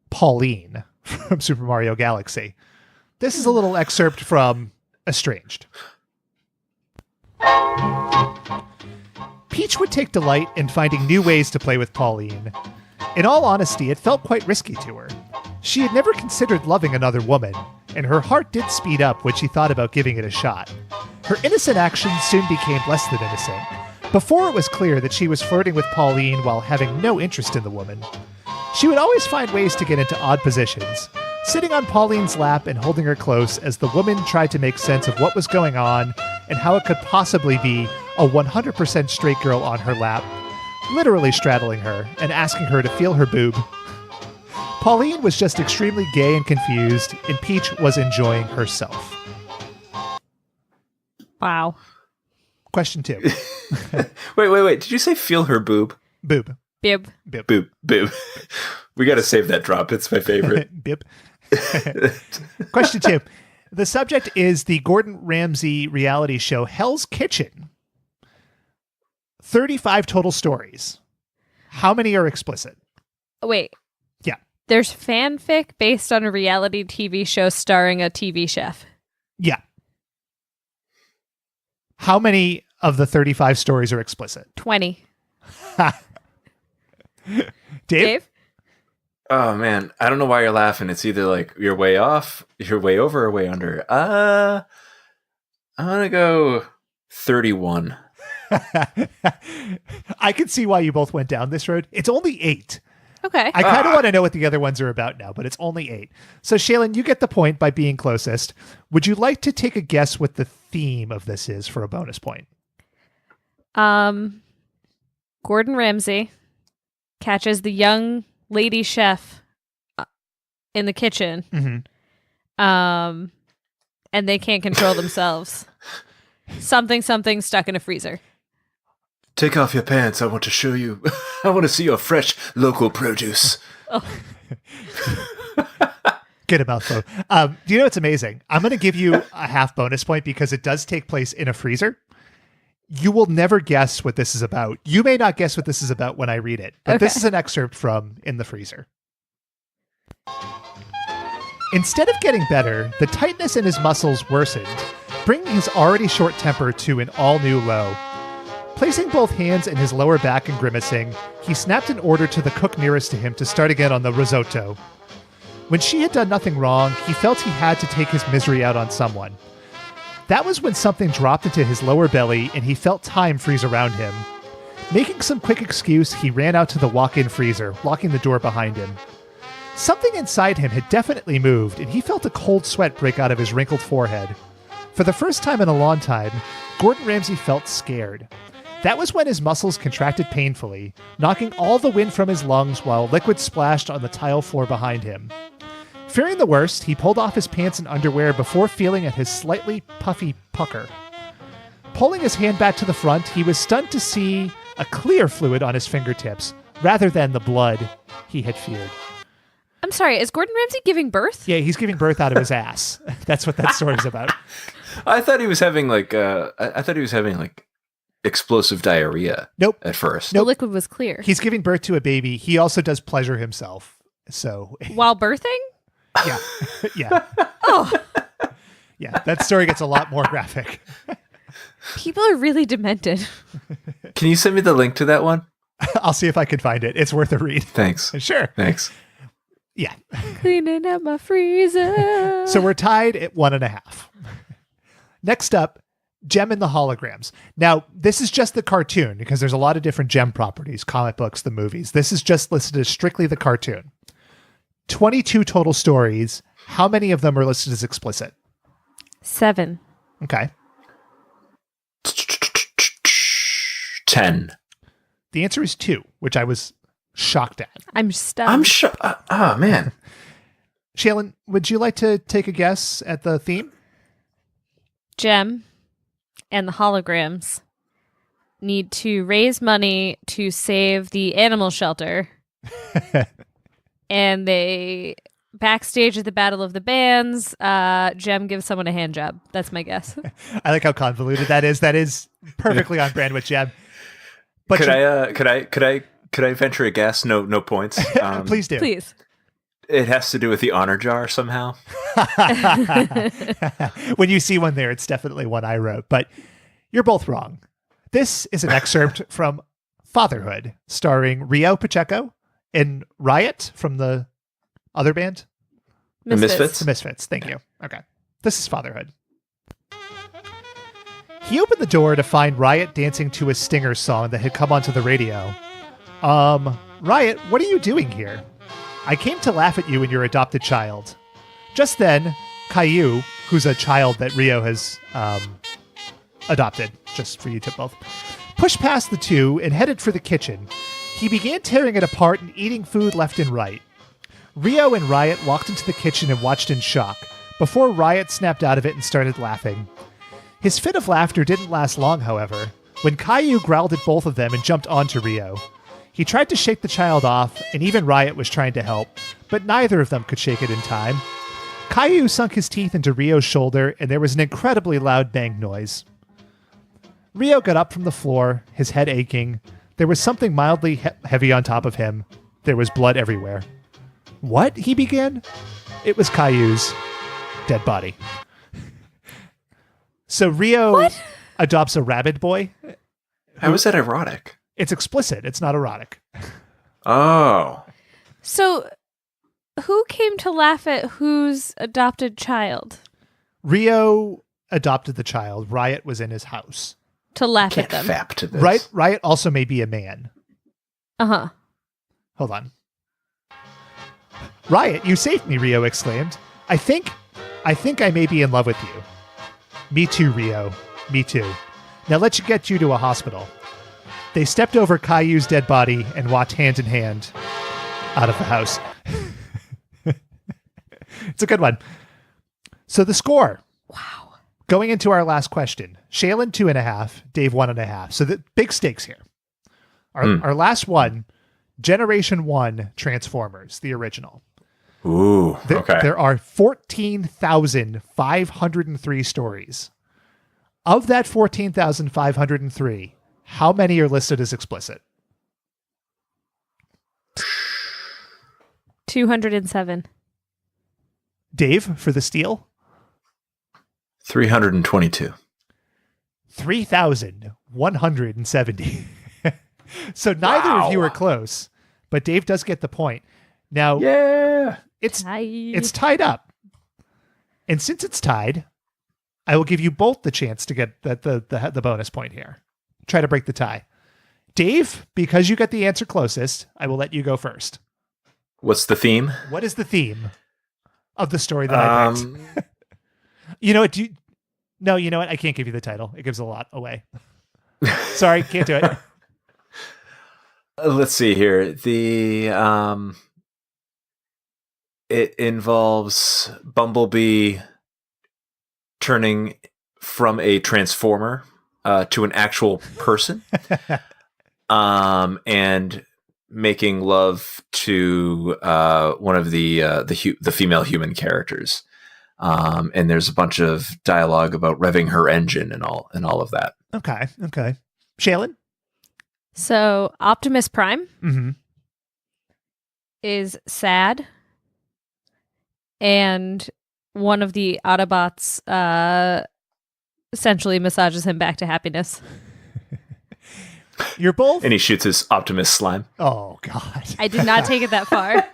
Pauline from Super Mario Galaxy. This is a little excerpt from Estranged. Peach would take delight in finding new ways to play with Pauline. In all honesty, it felt quite risky to her. She had never considered loving another woman, and her heart did speed up when she thought about giving it a shot. Her innocent actions soon became less than innocent. Before it was clear that she was flirting with Pauline while having no interest in the woman. She would always find ways to get into odd positions, sitting on Pauline's lap and holding her close as the woman tried to make sense of what was going on and how it could possibly be a 100% straight girl on her lap, literally straddling her and asking her to feel her boob. Pauline was just extremely gay and confused, and Peach was enjoying herself. Wow. Question 2. Wait. Did you say feel her boob? Boob. Bib. Boob. We got to save that drop. It's my favorite. Bib. Question 2. The subject is the Gordon Ramsay reality show Hell's Kitchen. 35 total stories. How many are explicit? Wait. Yeah. There's fanfic based on a reality TV show starring a TV chef. Yeah. How many of the 35 stories are explicit? 20. Dave? Oh, man. I don't know why you're laughing. It's either like you're way off, you're way over, or way under. I'm going to go 31. I can see why you both went down this road. It's only 8. Okay. I kind of want to know what the other ones are about now, but it's only 8. So, Shaylin, you get the point by being closest. Would you like to take a guess what the theme of this is for a bonus point? Gordon Ramsay catches the young lady chef in the kitchen. Mm-hmm. And they can't control themselves. Something stuck in a freezer. Take off your pants. I want to show you. I want to see your fresh local produce. Oh. Get a mouthful. Do you know what's amazing? I'm going to give you a half bonus point because it does take place in a freezer. You will never guess what this is about. You may not guess what this is about when I read it, but This is an excerpt from In the Freezer. Instead of getting better, the tightness in his muscles worsened, bringing his already short temper to an all-new low. Placing both hands in his lower back and grimacing, he snapped an order to the cook nearest to him to start again on the risotto. When she had done nothing wrong, he felt he had to take his misery out on someone. That was when something dropped into his lower belly and he felt time freeze around him. Making some quick excuse, he ran out to the walk-in freezer, locking the door behind him. Something inside him had definitely moved, and he felt a cold sweat break out of his wrinkled forehead. For the first time in a long time, Gordon Ramsay felt scared. That was when his muscles contracted painfully, knocking all the wind from his lungs while liquid splashed on the tile floor behind him. Fearing the worst, he pulled off his pants and underwear before feeling at his slightly puffy pucker. Pulling his hand back to the front, he was stunned to see a clear fluid on his fingertips, rather than the blood he had feared. I'm sorry, is Gordon Ramsay giving birth? Yeah, he's giving birth out of his ass. That's what that story's about. I thought he was having explosive diarrhea. Nope. At first. The liquid was clear. He's giving birth to a baby. He also does pleasure himself. So while birthing? Yeah. Yeah. Oh. Yeah, that story gets a lot more graphic. People are really demented. Can you send me the link to that one? I'll see if I can find it. It's worth a read. Thanks. Sure. Thanks. Yeah. Cleaning up my freezer. So we're tied at 1.5. Next up, Gem and the holograms. Now, this is just the cartoon because there's a lot of different Gem properties, comic books, the movies. This is just listed as strictly the cartoon. 22 total stories. How many of them are listed as explicit? 7. Okay. 10. The answer is 2, which I was shocked at. I'm stunned. I'm sure. Oh, man. Shaylin, would you like to take a guess at the theme? Gem and the holograms need to raise money to save the animal shelter. And they backstage at the Battle of the Bands, Gem gives someone a hand job. That's my guess. I like how convoluted that is. That is perfectly on brand with Gem. But could I venture a guess? No points. Please do. Please. It has to do with the honor jar somehow. When you see one there, it's definitely one I wrote, but you're both wrong. This is an excerpt from Fatherhood, starring Rio Pacheco and Riot from the other band. Misfits. The Misfits. Thank you. Okay. This is Fatherhood. He opened the door to find Riot dancing to a Stinger song that had come onto the radio. Riot, what are you doing here? I came to laugh at you and your adopted child. Just then, Caillou, who's a child that Rio has adopted, just for you to both, pushed past the two and headed for the kitchen. He began tearing it apart and eating food left and right. Rio and Riot walked into the kitchen and watched in shock, before Riot snapped out of it and started laughing. His fit of laughter didn't last long, however, when Caillou growled at both of them and jumped onto Rio. He tried to shake the child off, and even Riot was trying to help, but neither of them could shake it in time. Caillou sunk his teeth into Rio's shoulder, and there was an incredibly loud bang noise. Rio got up from the floor, his head aching. There was something mildly heavy on top of him. There was blood everywhere. What? He began. It was Caillou's dead body. So Rio adopts a rabbit boy. How is that erotic? It's explicit. It's not erotic. Oh. So who came to laugh at whose adopted child? Rio adopted the child. Riot was in his house. To laugh at them. Fap to this. Riot also may be a man. Uh-huh. Hold on. Riot, you saved me, Rio exclaimed. I think I may be in love with you. Me too, Rio. Me too. Now let's get you to a hospital. They stepped over Caillou's dead body and walked hand in hand out of the house. It's a good one. So the score. Wow. Going into our last question. Shaylin 2.5, Dave 1.5. So the big stakes here. Our last one, Generation 1 Transformers, the original. Ooh, okay. There are 14,503 stories. Of that 14,503, how many are listed as explicit? 207. Dave, for the steal? 322. 3,170. So neither of you are close, but Dave does get the point. Now, yeah, it's tied up. And since it's tied, I will give you both the chance to get the bonus point here. Try to break the tie. Dave, because you got the answer closest, I will let you go first. What's the theme? What is the theme of the story that I picked? You know what? No, you know what? I can't give you the title. It gives a lot away. Sorry, can't do it. Let's see here. It involves Bumblebee turning from a transformer to an actual person, and making love to one of the female human characters. And there's a bunch of dialogue about revving her engine and all of that. Okay. Shaylin? So Optimus Prime Mm-hmm. is sad, and one of the Autobots essentially massages him back to happiness. You're both. And he shoots his Optimus slime. Oh, God. I did not take it that far.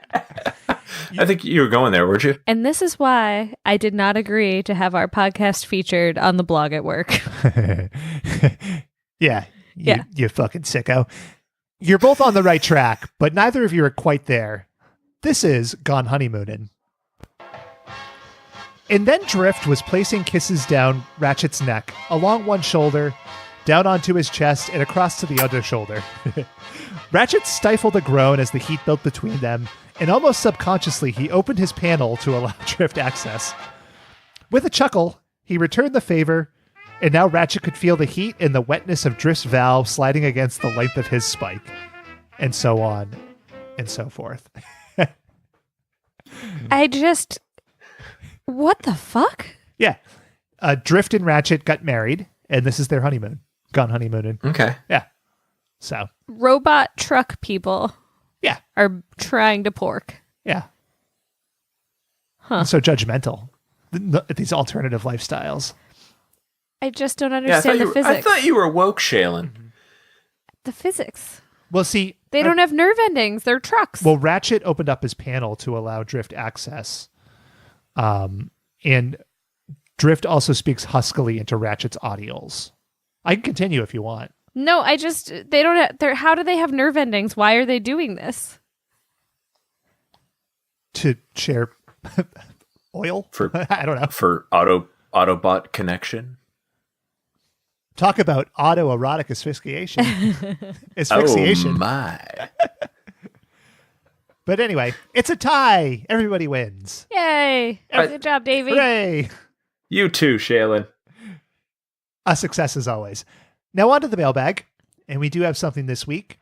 I think you were going there, weren't you? And this is why I did not agree to have our podcast featured on the blog at work. Yeah. You fucking sicko. You're both on the right track, but neither of you are quite there. This is Gone Honeymoonin'. And then Drift was placing kisses down Ratchet's neck, along one shoulder, down onto his chest, and across to the other shoulder. Ratchet stifled a groan as the heat built between them, and almost subconsciously he opened his panel to allow Drift access. With a chuckle, he returned the favor, and now Ratchet could feel the heat and the wetness of Drift's valve sliding against the length of his spike. And so on, and so forth. What the fuck? Yeah. Drift and Ratchet got married, and this is their honeymoon. Gone honeymooning. Okay. Yeah. So. Robot truck people. Yeah. Are trying to pork. Yeah. Huh. So judgmental. These alternative lifestyles. I just don't understand the physics. I thought you were woke, Shaylin. The physics. Well, see. They don't have nerve endings. They're trucks. Well, Ratchet opened up his panel to allow Drift access. And Drift also speaks huskily into Ratchet's audioles. I can continue if you want. No, they don't have, how do they have nerve endings? Why are they doing this? To share oil? I don't know. For Autobot connection. Talk about autoerotic asphyxiation. Asphyxiation. Oh my. But anyway, it's a tie. Everybody wins. Yay. Good job, Davey. Hooray. You too, Shaylin. A success as always. Now on to the mailbag. And we do have something this week.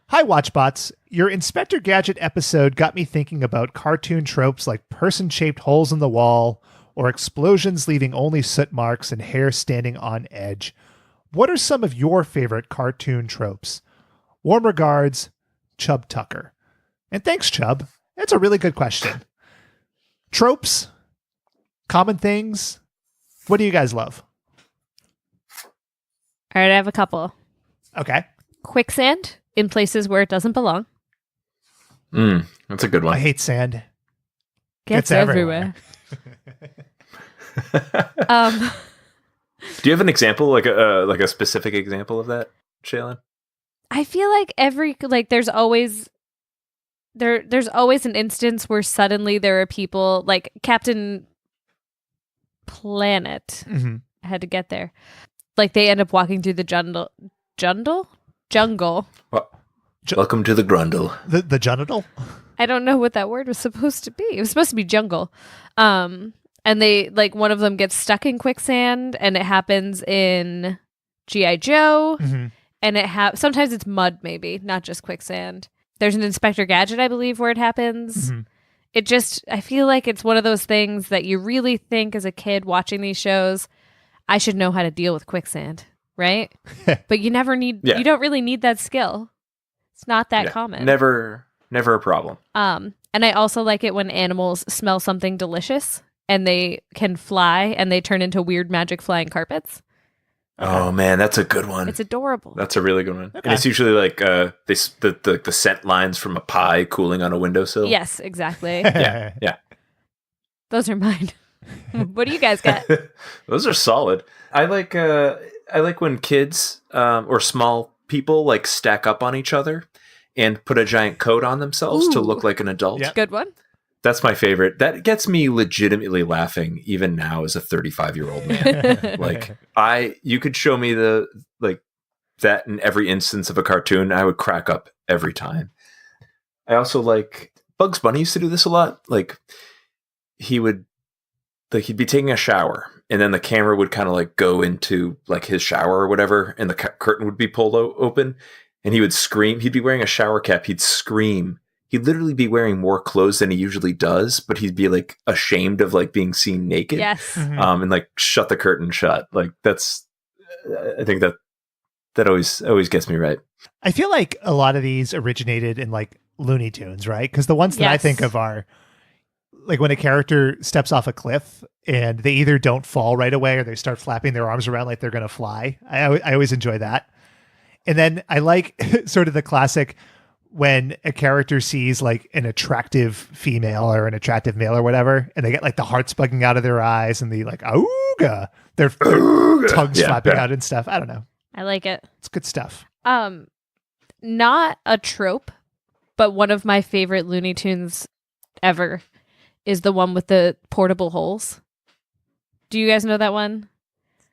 Hi, Watchbots. Your Inspector Gadget episode got me thinking about cartoon tropes like person-shaped holes in the wall or explosions leaving only soot marks and hair standing on edge. What are some of your favorite cartoon tropes? Warm regards, Chub Tucker. And thanks, Chub. That's a really good question. Tropes? Common things? What do you guys love? All right, I have a couple. Okay. Quicksand in places where it doesn't belong. That's a good one. I hate sand. Gets everywhere. Do you have an example, like a specific example of that, Shaylin? I feel like there's always an instance where suddenly there are people like Captain Planet. Mm-hmm. I had to get there. Like they end up walking through the jungle. Well, welcome to the Grundle. The genital? I don't know what that word was supposed to be. It was supposed to be jungle. And they one of them gets stuck in quicksand, and it happens in G.I. Joe. Mm-hmm. And sometimes it's mud, maybe not just quicksand. There's an Inspector Gadget, I believe, where it happens. Mm-hmm. I feel like it's one of those things that you really think as a kid watching these shows, I should know how to deal with quicksand, right? But you never need, you don't really need that skill. It's not that common. Never a problem. And I also like it when animals smell something delicious and they can fly and they turn into weird magic flying carpets. Oh man, that's a good one. It's adorable. That's a really good one. Okay. And it's usually like the scent lines from a pie cooling on a windowsill. Yes, exactly. Yeah. Those are mine. What do you guys got? Those are solid. I like when kids or small people like stack up on each other and put a giant coat on themselves to look like an adult. Yep. Good one. That's my favorite. That gets me legitimately laughing even now as a 35-year-old man. You could show me that in every instance of a cartoon, I would crack up every time. I also like Bugs Bunny used to do this a lot. Like he'd be taking a shower and then the camera would kind of like go into like his shower or whatever. And the curtain would be pulled open and he would scream. He'd be wearing a shower cap. He'd scream. He'd literally be wearing more clothes than he usually does, but he'd be like ashamed of like being seen naked. Yes. Mm-hmm. And like shut the curtain shut. Like I think that always gets me right. I feel like a lot of these originated in like Looney Tunes, right? Because the ones that I think of are like when a character steps off a cliff and they either don't fall right away or they start flapping their arms around like they're going to fly. I always enjoy that. And then I like sort of the classic when a character sees like an attractive female or an attractive male or whatever, and they get like the hearts bugging out of their eyes and the like, ooga, their tongues flapping out and stuff. I don't know. I like it. It's good stuff. Not a trope, but one of my favorite Looney Tunes ever is the one with the portable holes. Do you guys know that one?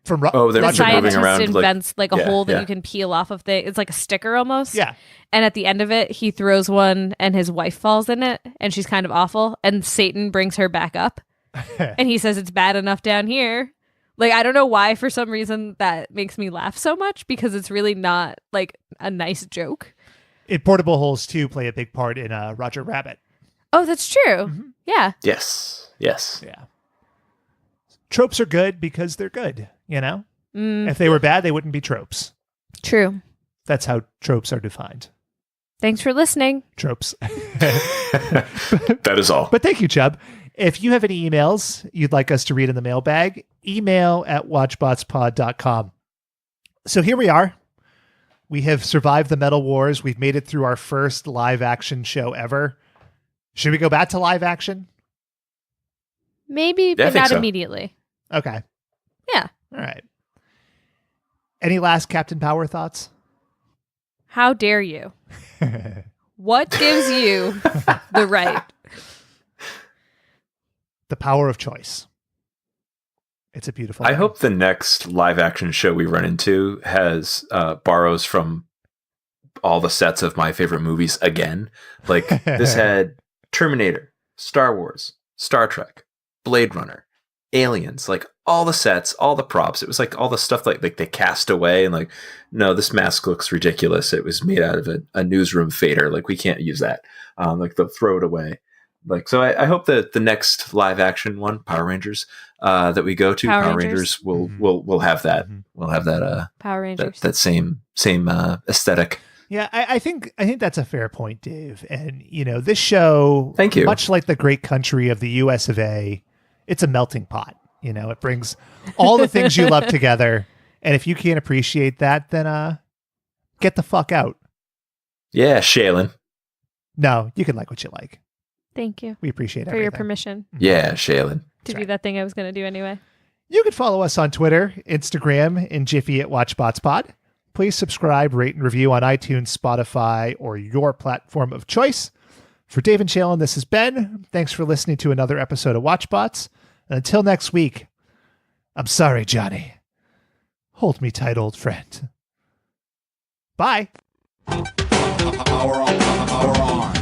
From they're the scientist moving around, invents like a hole that yeah. you can peel off of things. It's like a sticker almost. Yeah. And at the end of it, he throws one and his wife falls in it and she's kind of awful. And Satan brings her back up. And he says it's bad enough down here. Like, I don't know why, for some reason, that makes me laugh so much because it's really not like a nice joke. Portable holes, too, play a big part in Roger Rabbit. Oh, that's true. Mm-hmm. Yeah. Yes. Yeah. Tropes are good because they're good, you know? If they were bad, they wouldn't be tropes. True. That's how tropes are defined. Thanks for listening. Tropes. That is all. But thank you, Chubb. If you have any emails you'd like us to read in the mailbag, email at watchbotspod.com. So here we are. We have survived the Metal Wars. We've made it through our first live action show ever. Should we go back to live action? Maybe, but not immediately. Okay. Yeah. All right. Any last Captain Power thoughts? How dare you? What gives you the right? The power of choice. It's a beautiful thing. I hope the next live action show we run into has borrows from all the sets of my favorite movies again. Like this had Terminator, Star Wars, Star Trek, Blade Runner, Aliens, like all the sets, all the props. It was like all the stuff like they cast away and like, no, this mask looks ridiculous. It was made out of a newsroom fader. Like we can't use that. Like they'll throw it away. Like, so I hope that the next live action one, Power Rangers, that we go to, Power Rangers will have that. We'll have that Power Rangers. that same aesthetic. Yeah, I think that's a fair point, Dave. And you know, this show, thank you. Much like the great country of the US of A, it's a melting pot. You know, it brings all the things you love together. And if you can't appreciate that, then get the fuck out. Yeah, Shaylin. No, you can like what you like. Thank you. We appreciate it. For your permission. Yeah, Shaylin. To do that thing I was going to do anyway. You can follow us on Twitter, Instagram, and Jiffy at WatchBotsPod. Please subscribe, rate, and review on iTunes, Spotify, or your platform of choice. For Dave and Shaylin, this is Ben. Thanks for listening to another episode of WatchBots. And until next week, I'm sorry, Johnny. Hold me tight, old friend. Bye. Power on.